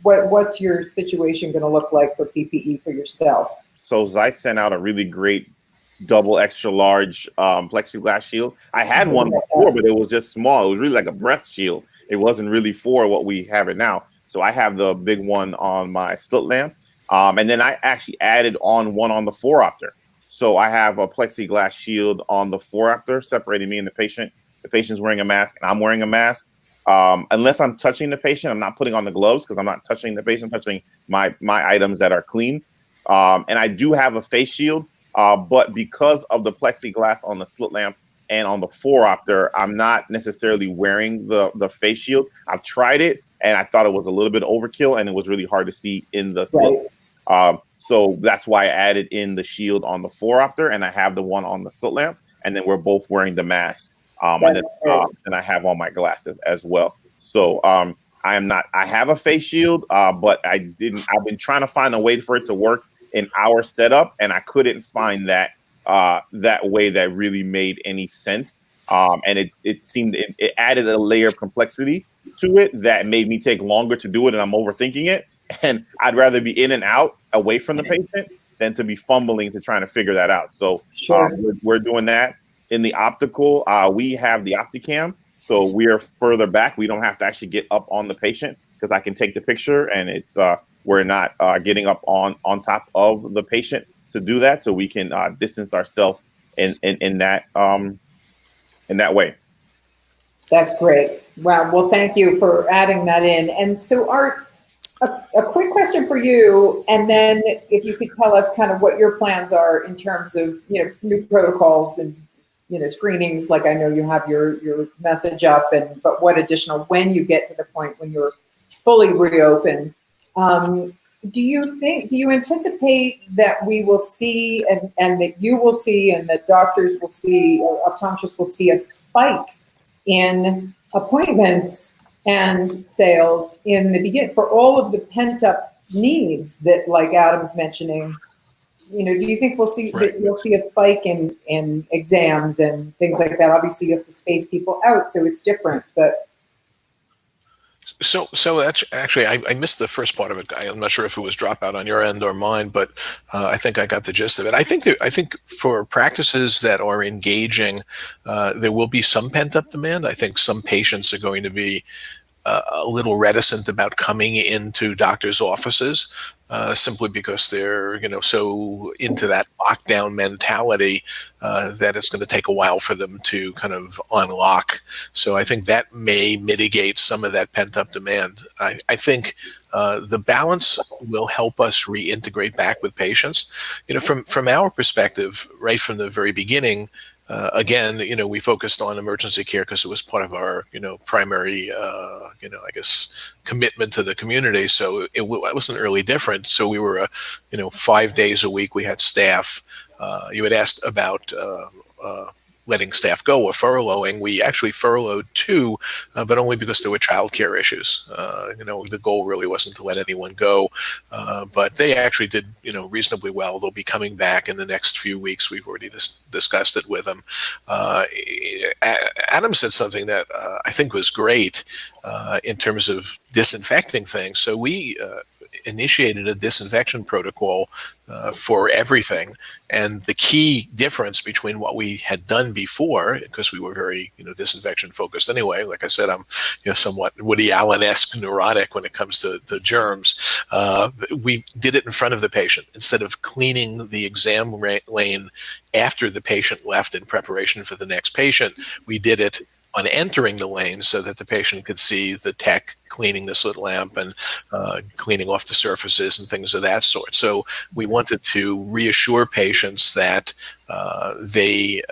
What's your situation going to look like for PPE for yourself? So Zeiss sent out a really great double extra large plexiglass shield. I had one before, but it was just small. It was really like a breath shield. It wasn't really for what we have it now. So I have the big one on my slit lamp. And then I actually added on one on the 4-opter. So I have a plexiglass shield on the 4-opter separating me and the patient. The patient's wearing a mask and I'm wearing a mask. Unless I'm touching the patient, I'm not putting on the gloves because I'm not touching the patient, I'm touching my items that are clean. And I do have a face shield, but because of the plexiglass on the slit lamp and on the 4-opter, I'm not necessarily wearing the face shield. I've tried it and I thought it was a little bit overkill and it was really hard to see in the slit. So that's why I added in the shield on the 4-opter and I have the one on the slit lamp, and then we're both wearing the mask And I have on my glasses as well. So I am not. I have a face shield, but I've been trying to find a way for it to work in our setup, and I couldn't find that way that really made any sense. And it seemed it added a layer of complexity to it that made me take longer to do it, and I'm overthinking it. And I'd rather be in and out away from the patient than to be fumbling to trying to figure that out. So we're doing that. In the optical, we have the Opticam, so we're further back. We don't have to actually get up on the patient because I can take the picture, and it's we're not getting up on top of the patient to do that. So we can distance ourselves in that way. That's great. Wow. Well, thank you for adding that in. And so, Art, a quick question for you, and then if you could tell us kind of what your plans are in terms of new protocols and screenings. Like I know you have your message up, but what additional when you get to the point when you're fully reopened. Do you anticipate that we will see and that you will see and that doctors will see or optometrists will see a spike in appointments and sales in the beginning for all of the pent up needs that, like Adam's mentioning? Do you think we'll see a spike in exams and things like that? Obviously, you have to space people out, so it's different. But so that's actually I missed the first part of it. I'm not sure if it was dropout on your end or mine, but I think I got the gist of it. I think for practices that are engaging, there will be some pent up demand. I think some patients are going to be a little reticent about coming into doctors' offices simply because they're so into that lockdown mentality that it's going to take a while for them to kind of unlock. So I think that may mitigate some of that pent up demand. I think the balance will help us reintegrate back with patients. From our perspective, right from the very beginning. Again, we focused on emergency care because it was part of our, primary, I guess, commitment to the community. So it wasn't really different. So we were, 5 days a week. We had staff. You had asked about letting staff go or furloughing. We actually furloughed 2, but only because there were childcare issues. The goal really wasn't to let anyone go, but they actually did, reasonably well. They'll be coming back in the next few weeks. We've already discussed it with them. Adam said something that I think was great in terms of disinfecting things. So we initiated a disinfection protocol for everything. And the key difference between what we had done before, because we were very, disinfection focused anyway, like I said, I'm, somewhat Woody Allen-esque neurotic when it comes to germs. We did it in front of the patient instead of cleaning the exam lane after the patient left in preparation for the next patient. We did it on entering the lane so that the patient could see the tech cleaning the slit lamp and cleaning off the surfaces and things of that sort. So we wanted to reassure patients that they,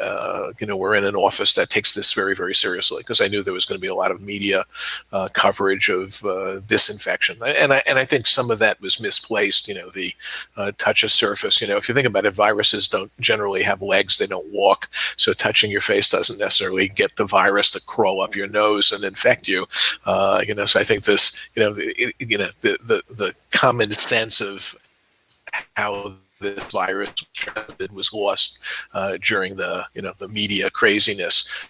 were in an office that takes this very, very seriously, because I knew there was going to be a lot of media coverage of disinfection. And I think some of that was misplaced, the touch a surface. If you think about it, viruses don't generally have legs, they don't walk. So touching your face doesn't necessarily get the virus to crawl up your nose and infect you. So I think this, the common sense of how this virus was lost during the, the media craziness.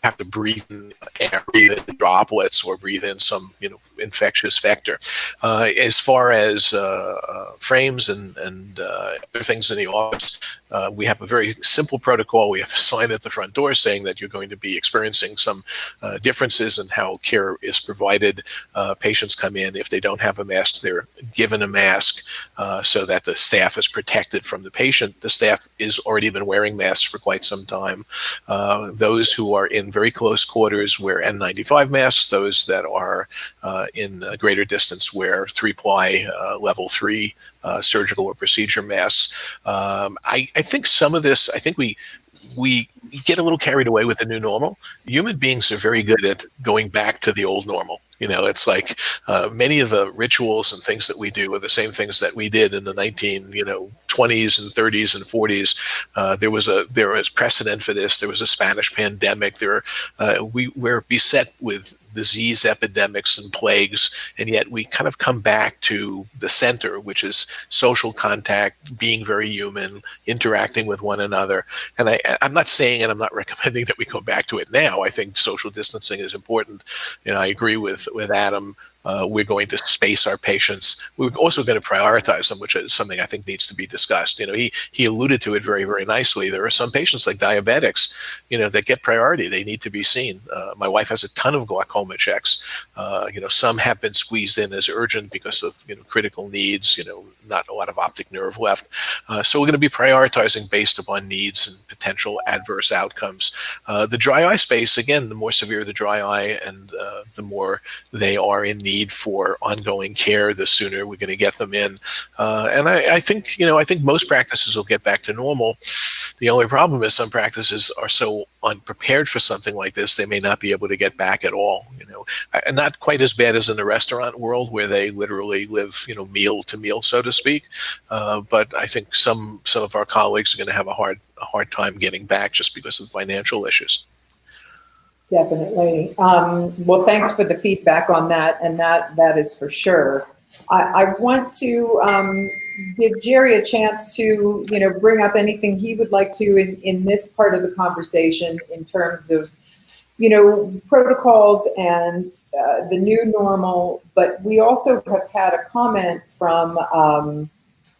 Have to breathe in air, breathe in droplets, or breathe in some, infectious vector. As far as frames and other things in the office, we have a very simple protocol. We have a sign at the front door saying that you're going to be experiencing some differences in how care is provided. Patients come in. If they don't have a mask, they're given a mask so that the staff is protected from the patient. The staff has already been wearing masks for quite some time. Those who are in very close quarters wear N95 masks. Those that are in a greater distance wear 3-ply level 3 surgical or procedure masks. I think some of this, I think we get a little carried away with the new normal. Human beings are very good at going back to the old normal. It's like many of the rituals and things that we do are the same things that we did in the 1920s 20s and 30s and 40s, there was precedent for this. There was a Spanish pandemic. We were beset with disease epidemics and plagues, and yet we kind of come back to the center, which is social contact, being very human, interacting with one another. And I'm not saying, and I'm not recommending that we go back to it now. I think social distancing is important. I agree with Adam. We're going to space our patients. We're also going to prioritize them, which is something I think needs to be discussed. He alluded to it very, very nicely. There are some patients like diabetics, that get priority. They need to be seen. My wife has a ton of glaucoma checks. Some have been squeezed in as urgent because of critical needs. Not a lot of optic nerve left. So we're going to be prioritizing based upon needs and potential adverse outcomes. The dry eye space, again, the more severe the dry eye and the more they are in need for ongoing care, the sooner we're going to get them in. And I think most practices will get back to normal. The only problem is some practices are so unprepared for something like this, they may not be able to get back at all. And not quite as bad as in the restaurant world where they literally live, meal to meal, so to speak. But I think some of our colleagues are going to have a hard time getting back just because of financial issues. Definitely. Well, thanks for the feedback on that, and that is for sure. I want to give Jerry a chance to, bring up anything he would like to in this part of the conversation in terms of, protocols and the new normal. But we also have had a comment from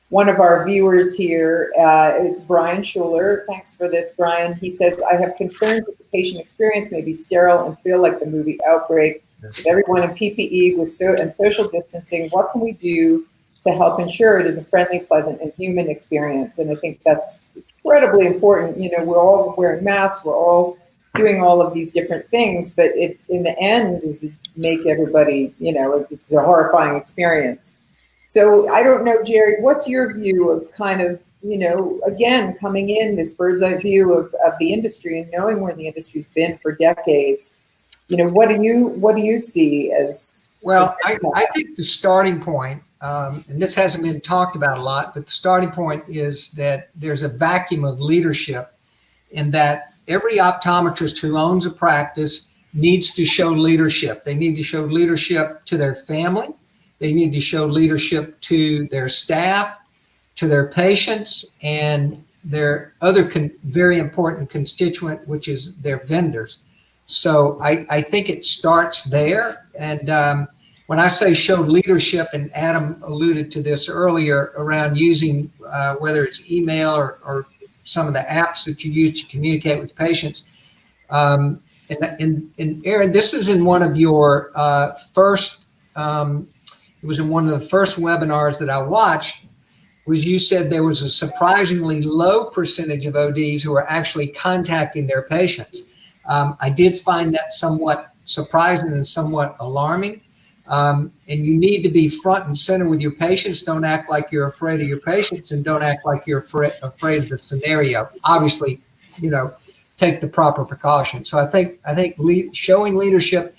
one of our viewers here. It's Brian Schuler. Thanks for this, Brian. He says, I have concerns that the patient experience may be sterile and feel like the movie Outbreak. With everyone in PPE and social distancing, what can we do to help ensure it is a friendly, pleasant, and human experience? And I think that's incredibly important. We're all wearing masks, we're all doing all of these different things, but it, in the end, is to make everybody, it's a horrifying experience. So I don't know, Jerry, what's your view of kind of, again, coming in this bird's eye view of the industry and knowing where the industry's been for decades? What do you see as? Well, I think the starting point, and this hasn't been talked about a lot, but the starting point is that there's a vacuum of leadership in that every optometrist who owns a practice needs to show leadership. They need to show leadership to their family. They need to show leadership to their staff, to their patients, and their other very important constituent, which is their vendors. So I think it starts there. And when I say show leadership, and Adam alluded to this earlier around using whether it's email or some of the apps that you use to communicate with patients. And Erinn, this is in one of your first, it was in one of the first webinars that I watched, was you said there was a surprisingly low percentage of ODs who are actually contacting their patients. I did find that somewhat surprising and somewhat alarming. And you need to be front and center with your patients. Don't act like you're afraid of your patients, and don't act like you're afraid of the scenario. Obviously, take the proper precautions. So I think showing leadership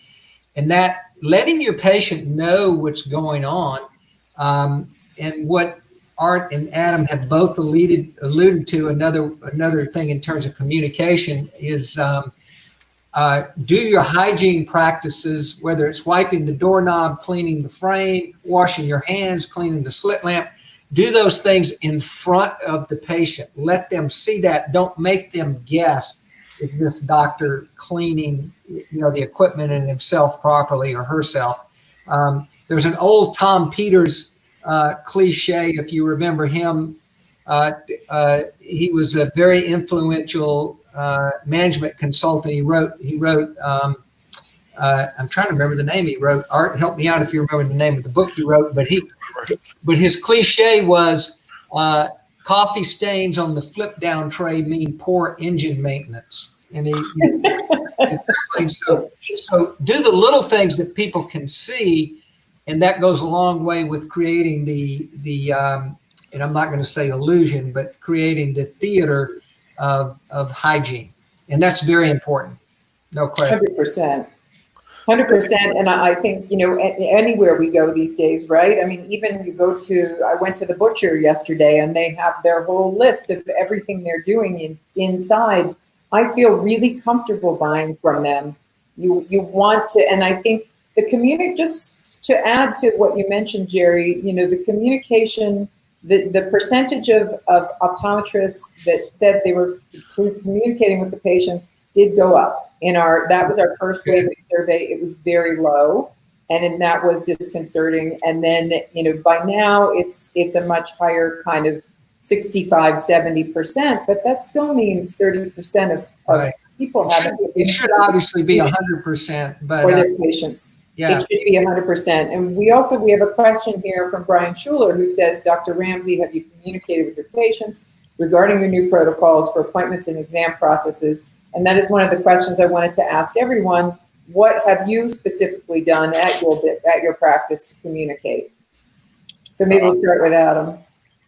and that letting your patient know what's going on, and what Art and Adam have both alluded to. Another thing in terms of communication is do your hygiene practices, whether it's wiping the doorknob, cleaning the frame, washing your hands, cleaning the slit lamp. Do those things in front of the patient. Let them see that. Don't make them guess if this doctor cleaning, the equipment and himself properly or herself. There's an old Tom Peters cliche, if you remember him. He was a very influential management consultant. He wrote. I'm trying to remember the name he wrote. Art, help me out if you remember the name of the book he wrote. But his cliche was coffee stains on the flip down tray mean poor engine maintenance. And so do the little things that people can see, and that goes a long way with creating the and I'm not going to say illusion, but creating the theater of hygiene. And that's very important. No question. 100%. 100%. And I think, anywhere we go these days, right? I mean, even I went to the butcher yesterday and they have their whole list of everything they're doing inside. I feel really comfortable buying from them. You want to, and I think the just to add to what you mentioned, Jerry, the communication, the percentage of optometrists that said they were communicating with the patients did go up. That was our first wave of survey. It was very low, and that was disconcerting. And then, by now it's a much higher kind of 65-70%, but that still means 30% of Right. people haven't. It should obviously be 100%, but for their patients. yeah. It should be 100%. And we have a question here from Brian Schuler who says, Dr. Ramsey, have you communicated with your patients regarding your new protocols for appointments and exam processes? And that is one of the questions I wanted to ask everyone. What have you specifically done at your practice to communicate? So maybe we'll start with Adam.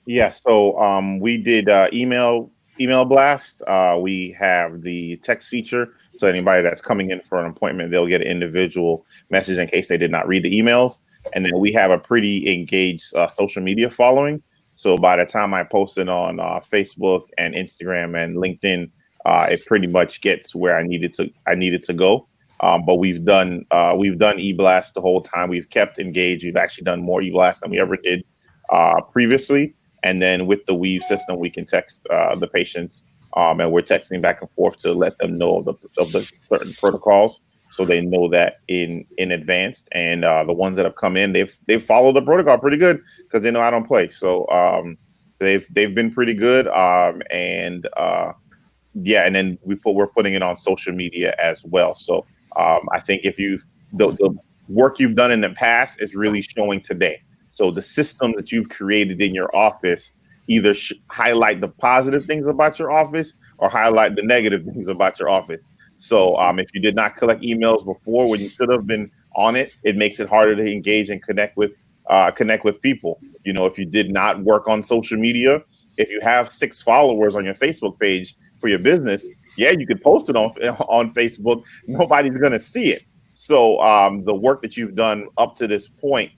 Yeah, so we did email blast. We have the text feature. So anybody that's coming in for an appointment, they'll get an individual message in case they did not read the emails. And then we have a pretty engaged social media following. So by the time I posted on Facebook and Instagram and LinkedIn, it pretty much gets where I needed to go. But we've done e-blast the whole time. We've kept engaged. We've actually done more e-blast than we ever did previously. And then with the Weave system, we can text the patients, and we're texting back and forth to let them know of the certain protocols, so they know that in advance. And the ones that have come in, they've followed the protocol pretty good because they know I don't play. So they've been pretty good. And then we're putting it on social media as well. So I think if the work you've done in the past is really showing today. So the system that you've created in your office either highlight the positive things about your office or highlight the negative things about your office. So if you did not collect emails before when you should have been on it, it makes it harder to engage and connect with people. If you did not work on social media, if you have 6 followers on your Facebook page for your business, yeah, you could post it on Facebook. Nobody's going to see it. So the work that you've done up to this point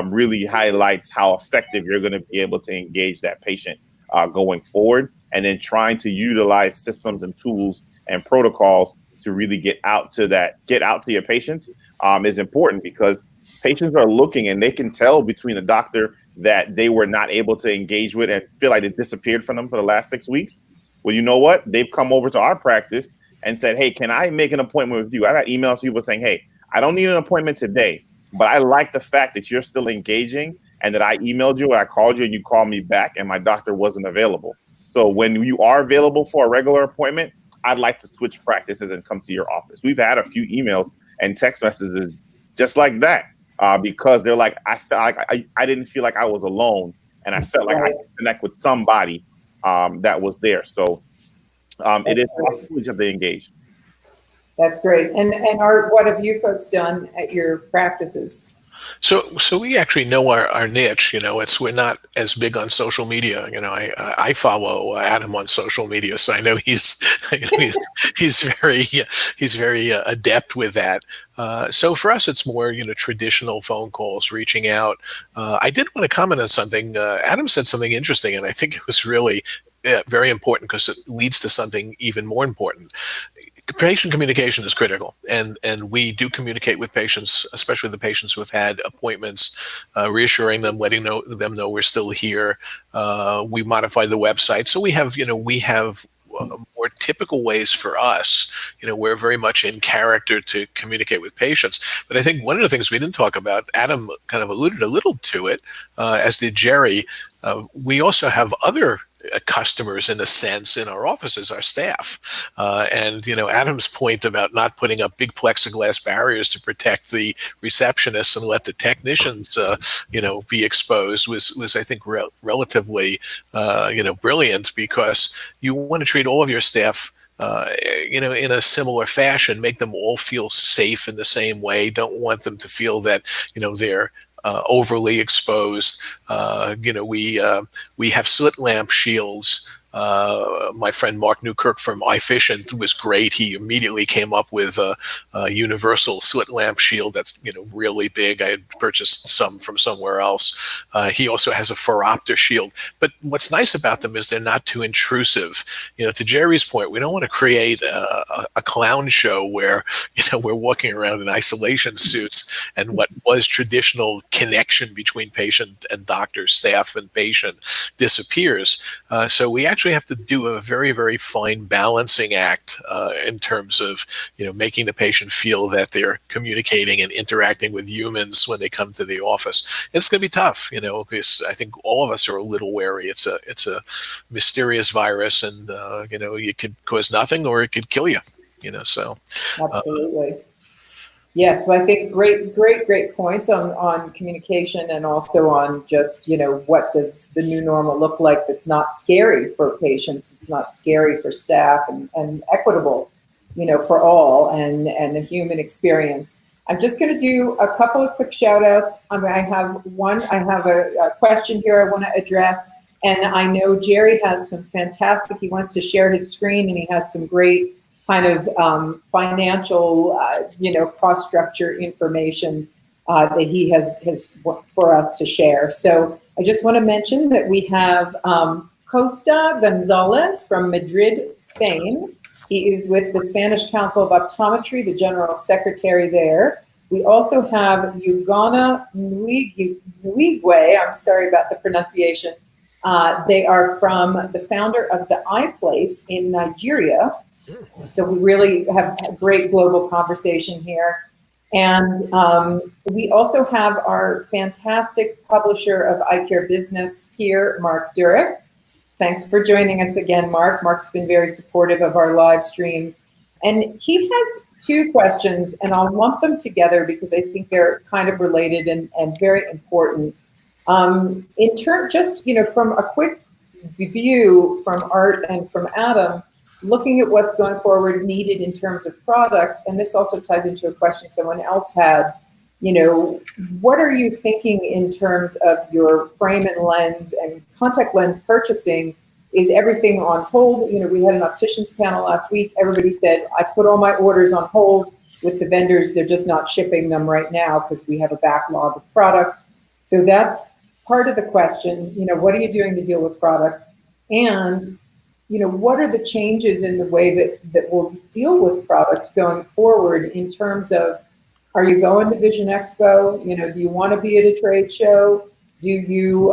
really highlights how effective you're going to be able to engage that patient going forward. And then trying to utilize systems and tools and protocols to really get out to your patients is important, because patients are looking and they can tell between a doctor that they were not able to engage with and feel like it disappeared from them for the last 6 weeks. Well, you know what? They've come over to our practice and said, hey, can I make an appointment with you? I got emails from people saying, hey, I don't need an appointment today, but I like the fact that you're still engaging and that I emailed you and I called you and you called me back and my doctor wasn't available. So when you are available for a regular appointment, I'd like to switch practices and come to your office. We've had a few emails and text messages just like that because they're like, I felt like I didn't feel like I was alone, and I felt like I could connect with somebody that was there. So it is possible to be engaged. That's great. And what have you folks done at your practices? So we actually know our niche. We're not as big on social media. I follow Adam on social media, so I know he's very adept with that. So for us, it's more traditional phone calls, reaching out. I did want to comment on something. Adam said something interesting, and I think it was really very important because it leads to something even more important. Patient communication is critical, and we do communicate with patients, especially the patients who have had appointments, reassuring them, letting them know we're still here. We modify the website, so we have more typical ways for us. We're very much in character to communicate with patients. But I think one of the things we didn't talk about, Adam kind of alluded a little to it, as did Jerry. We also have other customers, in a sense, in our offices, our staff. And Adam's point about not putting up big plexiglass barriers to protect the receptionists and let the technicians, be exposed was I think, relatively, brilliant, because you want to treat all of your staff in a similar fashion, make them all feel safe in the same way. Don't want them to feel that, they're overly exposed. We have slit lamp shields My friend Mark Newkirk from iFish was great. He immediately came up with a universal slit lamp shield that's really big. I had purchased some from somewhere else. He also has a phoropter shield. But what's nice about them is they're not too intrusive. To Jerry's point, we don't want to create a clown show where we're walking around in isolation suits and what was traditional connection between patient and doctor, staff and patient disappears. So we actually have to do a very, very fine balancing act in terms of making the patient feel that they're communicating and interacting with humans when they come to the office. It's going to be tough, because I think all of us are a little wary. It's a mysterious virus, and it could cause nothing or it could kill you. So absolutely. Yes, well, I think great points on communication, and also on just, what does the new normal look like that's not scary for patients, it's not scary for staff, and equitable, for all, and a human experience. I'm just going to do a couple of quick shout outs. I have a question here I want to address, and I know Jerry has some fantastic, he wants to share his screen, and he has some great kind of financial, cost structure information that he has for us to share. So I just want to mention that we have Costa Gonzalez from Madrid, Spain. He is with the Spanish Council of Optometry, the general secretary there. We also have Ugana Nwigwe, I'm sorry about the pronunciation. They are from the founder of the Eye Place in Nigeria. So we really have a great global conversation here. And we also have our fantastic publisher of Eye Care Business here, Mark Durek. Thanks for joining us again, Mark. Mark's been very supportive of our live streams. And he has two questions, and I'll lump them together because I think they're kind of related and very important. In turn, just, from a quick view from Art and from Adam, looking at what's going forward needed in terms of product, and this also ties into a question someone else had, what are you thinking in terms of your frame and lens and contact lens purchasing? Is everything on hold? We had an opticians panel last week. Everybody said, I put all my orders on hold with the vendors. They're just not shipping them right now because we have a backlog of product. So that's part of the question. What are you doing to deal with product? And what are the changes in the way that we'll deal with products going forward in terms of, are you going to Vision Expo? Do you want to be at a trade show? Do you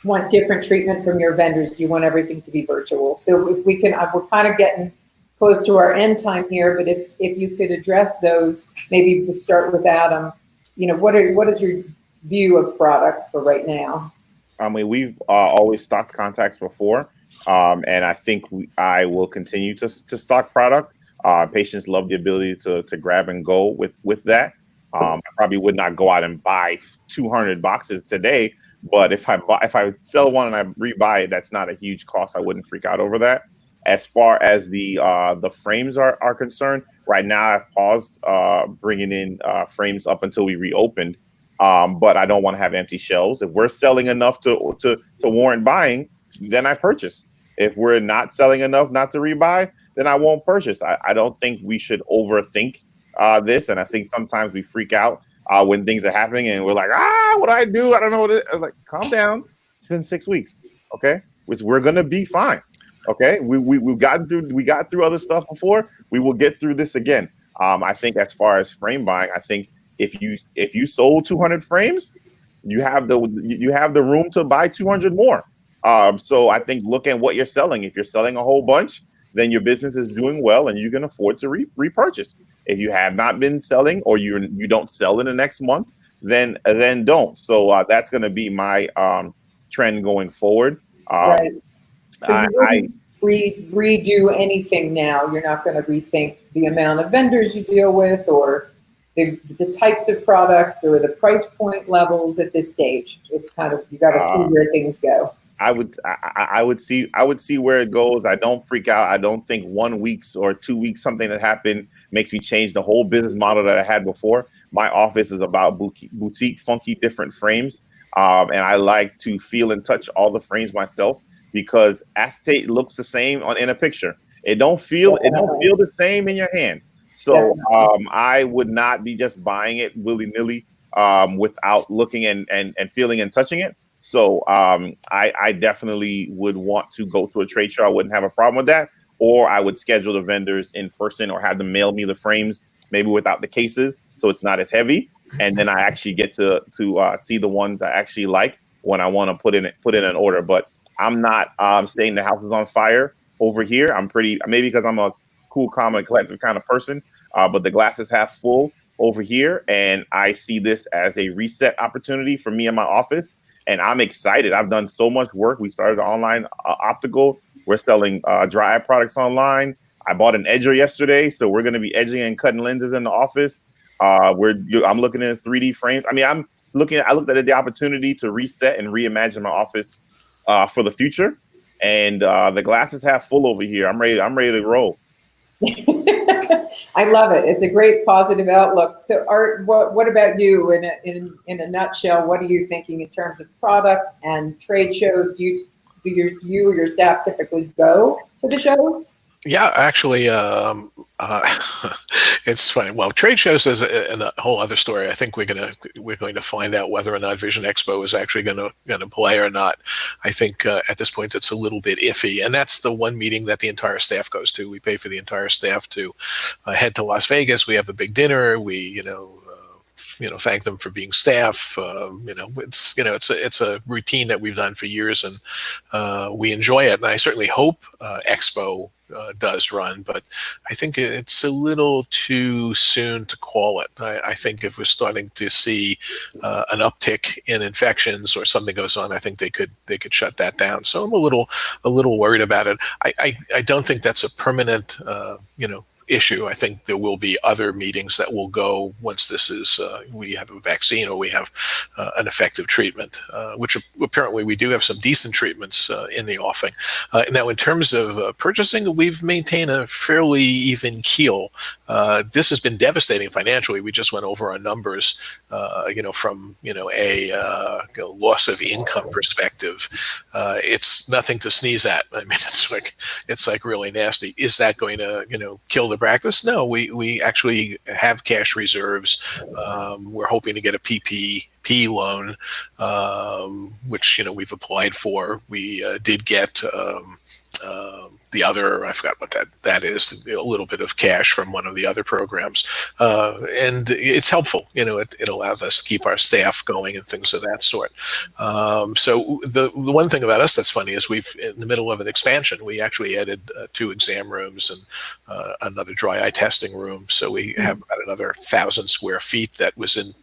want different treatment from your vendors? Do you want everything to be virtual? So if we can, we're kind of getting close to our end time here, but if you could address those, maybe we'll start with Adam. What is your view of product for right now? I mean, we've always stocked contacts before. And I think I will continue to stock product. Patients love the ability to grab and go with that. I probably would not go out and buy 200 boxes today, but if I sell one and I rebuy it, that's not a huge cost. I wouldn't freak out over that. As far as the frames are concerned, right now I've paused bringing in frames up until we reopened. But I don't want to have empty shelves. If we're selling enough to warrant buying, then I purchase. If we're not selling enough not to rebuy, then I won't purchase. I don't think we should overthink this. And I think sometimes we freak out when things are happening and we're like, what do I do? I don't know what it is. Like, calm down. It's been 6 weeks. Okay. We're going to be fine. Okay. We got through other stuff before. We will get through this again. I think as far as frame buying, I think if you sold 200 frames, you have the room to buy 200 more. So I think look at what you're selling. If you're selling a whole bunch, then your business is doing well and you can afford to repurchase. If you have not been selling or you don't sell in the next month, then don't. So that's going to be my trend going forward. Right. So you wouldn't redo anything now. You're not going to rethink the amount of vendors you deal with or the types of products or the price point levels at this stage. It's kind of, you got to see where things go. I would see where it goes. I don't freak out. I don't think 1 week or 2 weeks, something that happened makes me change the whole business model that I had before. My office is about boutique, funky, different frames. And I like to feel and touch all the frames myself. because acetate looks the same in a picture. It don't feel the same in your hand. So I would not be just buying it willy-nilly without looking and feeling and touching it. So I definitely would want to go to a trade show. I wouldn't have a problem with that. Or I would schedule the vendors in person or have them mail me the frames, maybe without the cases, so it's not as heavy. And then I actually get to see the ones I actually like when I want to put in an order. But I'm not saying the house is on fire over here. I'm maybe because I'm a cool, calm, and collected kind of person. But the glass is half full over here, and I see this as a reset opportunity for me in my office. And I'm excited. I've done so much work. We started an online optical. We're selling dry eye products online. I bought an edger yesterday, so we're going to be edging and cutting lenses in the office. I'm looking at 3D frames. I mean, I looked at the opportunity to reset and reimagine my office for the future. And the glass is half full over here. I'm ready to roll. I love it. It's a great positive outlook. So Art, what about you in a nutshell? What are you thinking in terms of product and trade shows? Do you or your staff typically go to the shows? Yeah, actually, it's funny. Well, trade shows is a whole other story. I think we're going to find out whether or not Vision Expo is actually going to play or not. I think at this point it's a little bit iffy, and that's the one meeting that the entire staff goes to. We pay for the entire staff to head to Las Vegas. We have a big dinner. We thank them for being staff. It's a routine that we've done for years, and we enjoy it. And I certainly hope Expo does run, but I think it's a little too soon to call it. I think if we're starting to see an uptick in infections or something goes on, I think they could shut that down. So I'm a little worried about it. I don't think that's a permanent issue. I think there will be other meetings that will go once this is we have a vaccine or we have an effective treatment, which apparently we do have some decent treatments in the offing. Now, in terms of purchasing, we've maintained a fairly even keel. This has been devastating financially. We just went over our numbers, from a loss of income perspective. It's nothing to sneeze at. I mean, it's like really nasty. Is that going to kill the practice? No, we actually have cash reserves. We're hoping to get a PPP loan, which we've applied for. We did get the other, I forgot what that is, a little bit of cash from one of the other programs, and it's helpful. It allows us to keep our staff going and things of that sort. So the one thing about us that's funny is we've, in the middle of an expansion, we actually added 2 exam rooms and another dry eye testing room. So we have about another 1,000 square feet that was in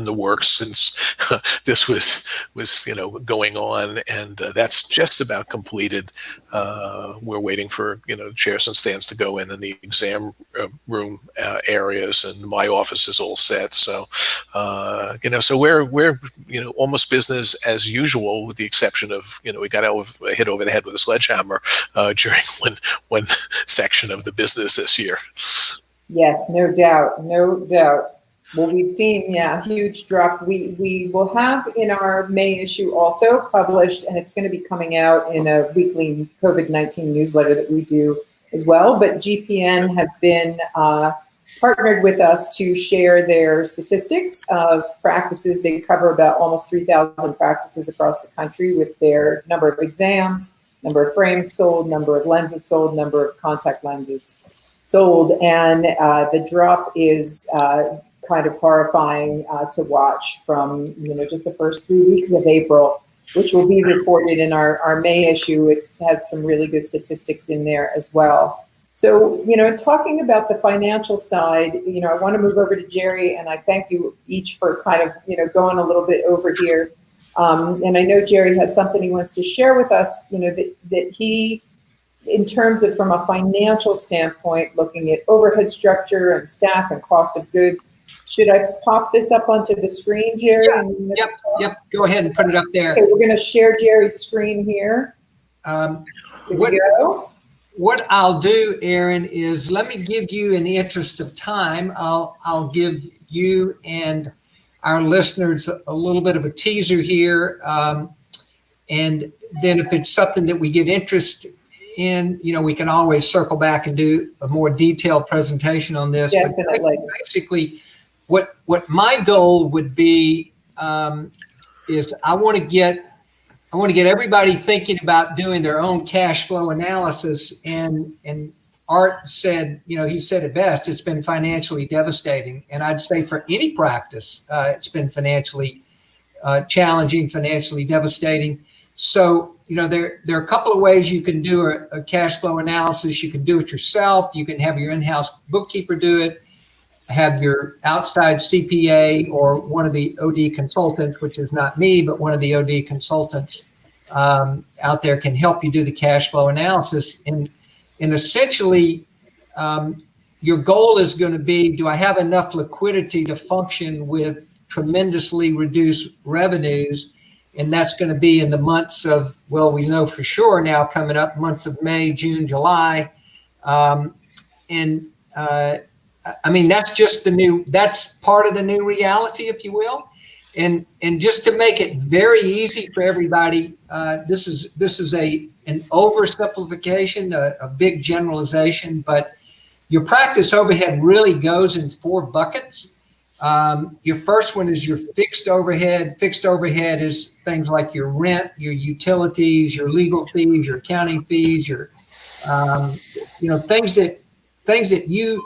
the works since this was going on, and that's just about completed. We're waiting for chairs and stands to go in the exam room areas, and my office is all set. So so we're almost business as usual, with the exception of we got hit over the head with a sledgehammer during one section of the business this year. Yes, no doubt. Well, we've seen, a huge drop. We will have in our May issue also published, and it's going to be coming out in a weekly COVID-19 newsletter that we do as well. But GPN has been partnered with us to share their statistics of practices. They cover about almost 3,000 practices across the country with their number of exams, number of frames sold, number of lenses sold, number of contact lenses sold. And the drop is kind of horrifying to watch from just the first 3 weeks of April, which will be reported in our May issue. It's had some really good statistics in there as well. So talking about the financial side, I want to move over to Jerry, and I thank you each for kind of going a little bit over here. And I know Jerry has something he wants to share with us. That he, in terms of from a financial standpoint, looking at overhead structure and staff and cost of goods. Should I pop this up onto the screen, Jerry? Yeah. Yep. Go ahead and put it up there. Okay, we're going to share Jerry's screen here. Here we go. What I'll do, Erinn, is let me give you, in the interest of time, I'll give you and our listeners a little bit of a teaser here. And then if it's something that we get interest in, we can always circle back and do a more detailed presentation on this. Definitely. But basically, what my goal would be is I want to get everybody thinking about doing their own cash flow analysis. And Art said, he said it best, it's been financially devastating. And I'd say for any practice, it's been financially challenging, financially devastating. So, there are a couple of ways you can do a cash flow analysis. You can do it yourself. You can have your in-house bookkeeper do it, have your outside CPA or one of the OD consultants, which is not me, but one of the OD consultants out there can help you do the cash flow analysis. And essentially, your goal is going to be, do I have enough liquidity to function with tremendously reduced revenues? And that's going to be in the months of, well, we know for sure now coming up, months of May, June, July. I mean, that's part of the new reality, if you will. And just to make it very easy for everybody, this is an oversimplification, a big generalization, but your practice overhead really goes in 4 buckets. Your first one is your fixed overhead. Fixed overhead is things like your rent, your utilities, your legal fees, your accounting fees, your things that you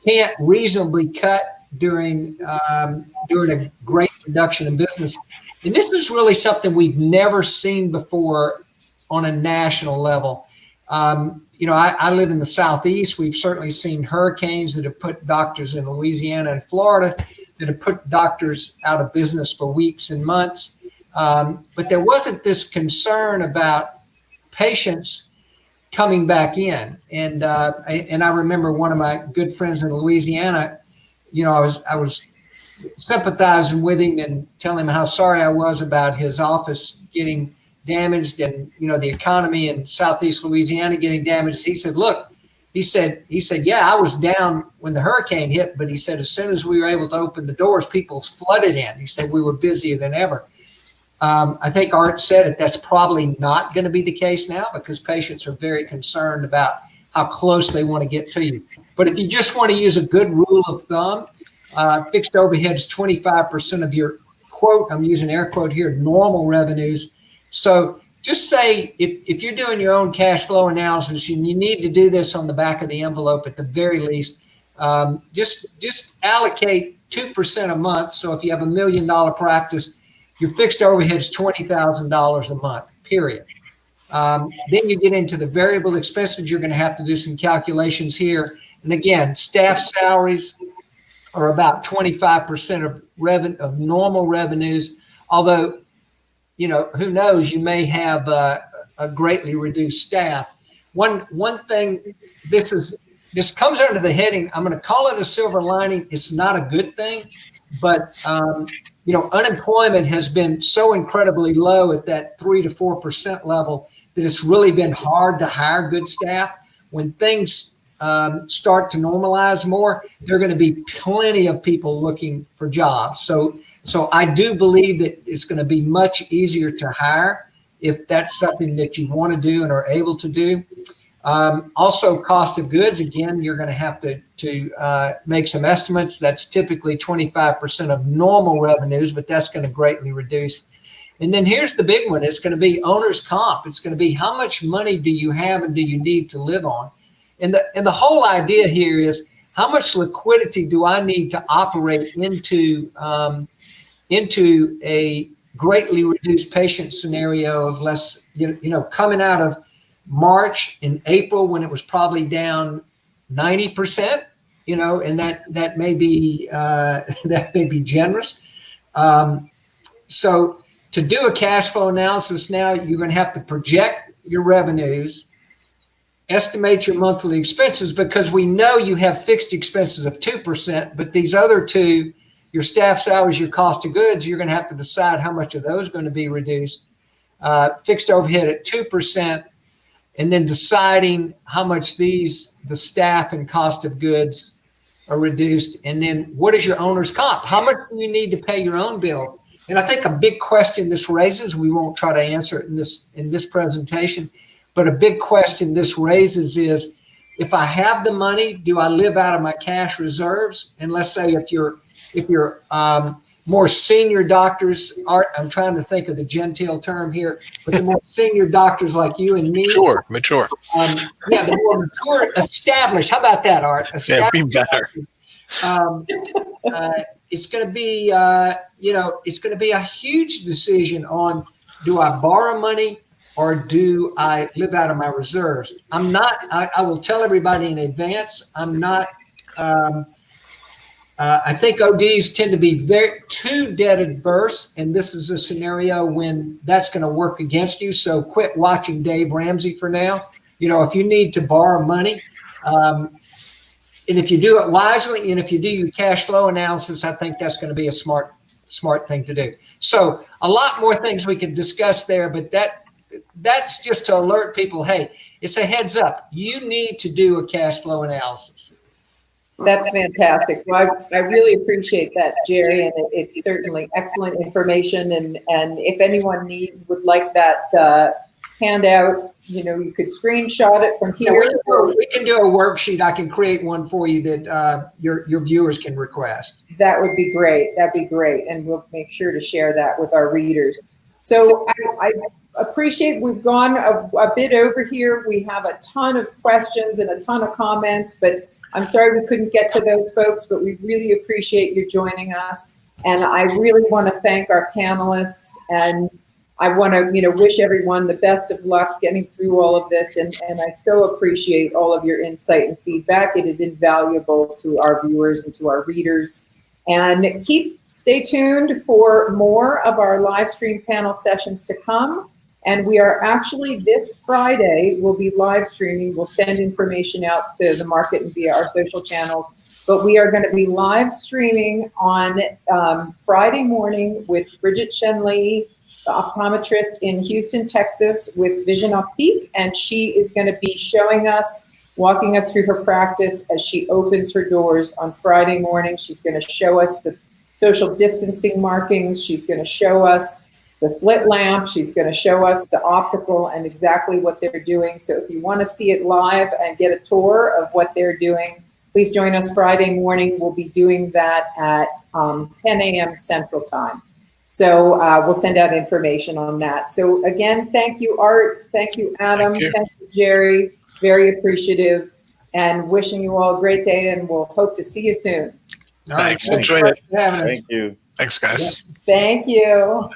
can't reasonably cut during a great reduction in business. And this is really something we've never seen before on a national level. I live in the Southeast. We've certainly seen hurricanes that have put doctors in Louisiana and Florida that have put doctors out of business for weeks and months. But there wasn't this concern about patients coming back in. And I remember one of my good friends in Louisiana, I was sympathizing with him and telling him how sorry I was about his office getting damaged and, the economy in Southeast Louisiana getting damaged. He said, look, he said, yeah, I was down when the hurricane hit, but he said, as soon as we were able to open the doors, people flooded in. He said, we were busier than ever. I think Art said it, that's probably not going to be the case now because patients are very concerned about how close they want to get to you. But if you just want to use a good rule of thumb, fixed overhead is 25% of your, quote, I'm using air quote here, normal revenues. So just say if you're doing your own cash flow analysis, and you need to do this on the back of the envelope at the very least, just allocate 2% a month. So if you have $1 million practice, your fixed overhead is $20,000 a month, period. Then you get into the variable expenses. You're going to have to do some calculations here. And again, staff salaries are about 25% of normal revenues. Although, who knows, you may have a greatly reduced staff. One thing, this comes under the heading, I'm going to call it a silver lining. It's not a good thing, but unemployment has been so incredibly low at that 3 to 4% level that it's really been hard to hire good staff. When things start to normalize more, there are going to be plenty of people looking for jobs. So I do believe that it's going to be much easier to hire if that's something that you want to do and are able to do. Also, cost of goods, again, you're going to have to make some estimates. That's typically 25% of normal revenues, but that's going to greatly reduce. And then here's the big one. It's going to be owner's comp. It's going to be how much money do you have and do you need to live on? And the whole idea here is how much liquidity do I need to operate into a greatly reduced patient scenario of less, coming out of March and April when it was probably down 90%, and that may be generous. So to do a cash flow analysis now, you're going to have to project your revenues, estimate your monthly expenses, because we know you have fixed expenses of 2%, but these other two, your staff salaries, your cost of goods, you're going to have to decide how much of those are going to be reduced. Fixed overhead at 2%, and then deciding how much the staff and cost of goods are reduced. And then what is your owner's comp? How much do you need to pay your own bill? And I think a big question this raises, we won't try to answer it in this presentation, but a big question this raises is, if I have the money, do I live out of my cash reserves? And let's say if you're more senior doctors, I'm trying to think of the genteel term here, but the more senior doctors like you and me. Mature. Yeah, the more mature, established. How about that, Art? Yeah, be better. It's going to be, it's going to be a huge decision on, do I borrow money or do I live out of my reserves? I will tell everybody in advance, I'm not, I think ODs tend to be too debt adverse, and this is a scenario when that's going to work against you. So quit watching Dave Ramsey for now. If you need to borrow money, and if you do it wisely, and if you do your cash flow analysis, I think that's going to be a smart thing to do. So a lot more things we could discuss there, but that's just to alert people, hey, it's a heads up. You need to do a cash flow analysis. That's fantastic. Well, I really appreciate that, Jerry, and it's certainly excellent information. And if anyone would like that handout, you could screenshot it from here. Yeah, we can do a worksheet. I can create one for you that your viewers can request. That would be great. That'd be great, and we'll make sure to share that with our readers. So I appreciate we've gone a bit over here. We have a ton of questions and a ton of comments, but I'm sorry we couldn't get to those folks, but we really appreciate you joining us. And I really want to thank our panelists, and I want to, wish everyone the best of luck getting through all of this. And I so appreciate all of your insight and feedback. It is invaluable to our viewers and to our readers. And stay tuned for more of our live stream panel sessions to come. And we are actually, this Friday, we'll be live streaming. We'll send information out to the market and via our social channels. But we are going to be live streaming on Friday morning with Bridget Shenley, the optometrist in Houston, Texas, with Vision Optique. And she is going to be walking us through her practice as she opens her doors on Friday morning. She's going to show us the social distancing markings. She's going to show us the slit lamp. She's going to show us the optical and exactly what they're doing. So if you want to see it live and get a tour of what they're doing, please join us Friday morning. We'll be doing that at 10 a.m. Central Time. So we'll send out information on that. So again, thank you, Art. Thank you, Adam. Thank you, Jerry. Very appreciative, and wishing you all a great day, and we'll hope to see you soon. Thanks. Enjoyed it. Thank you. Thanks, guys. Thank you.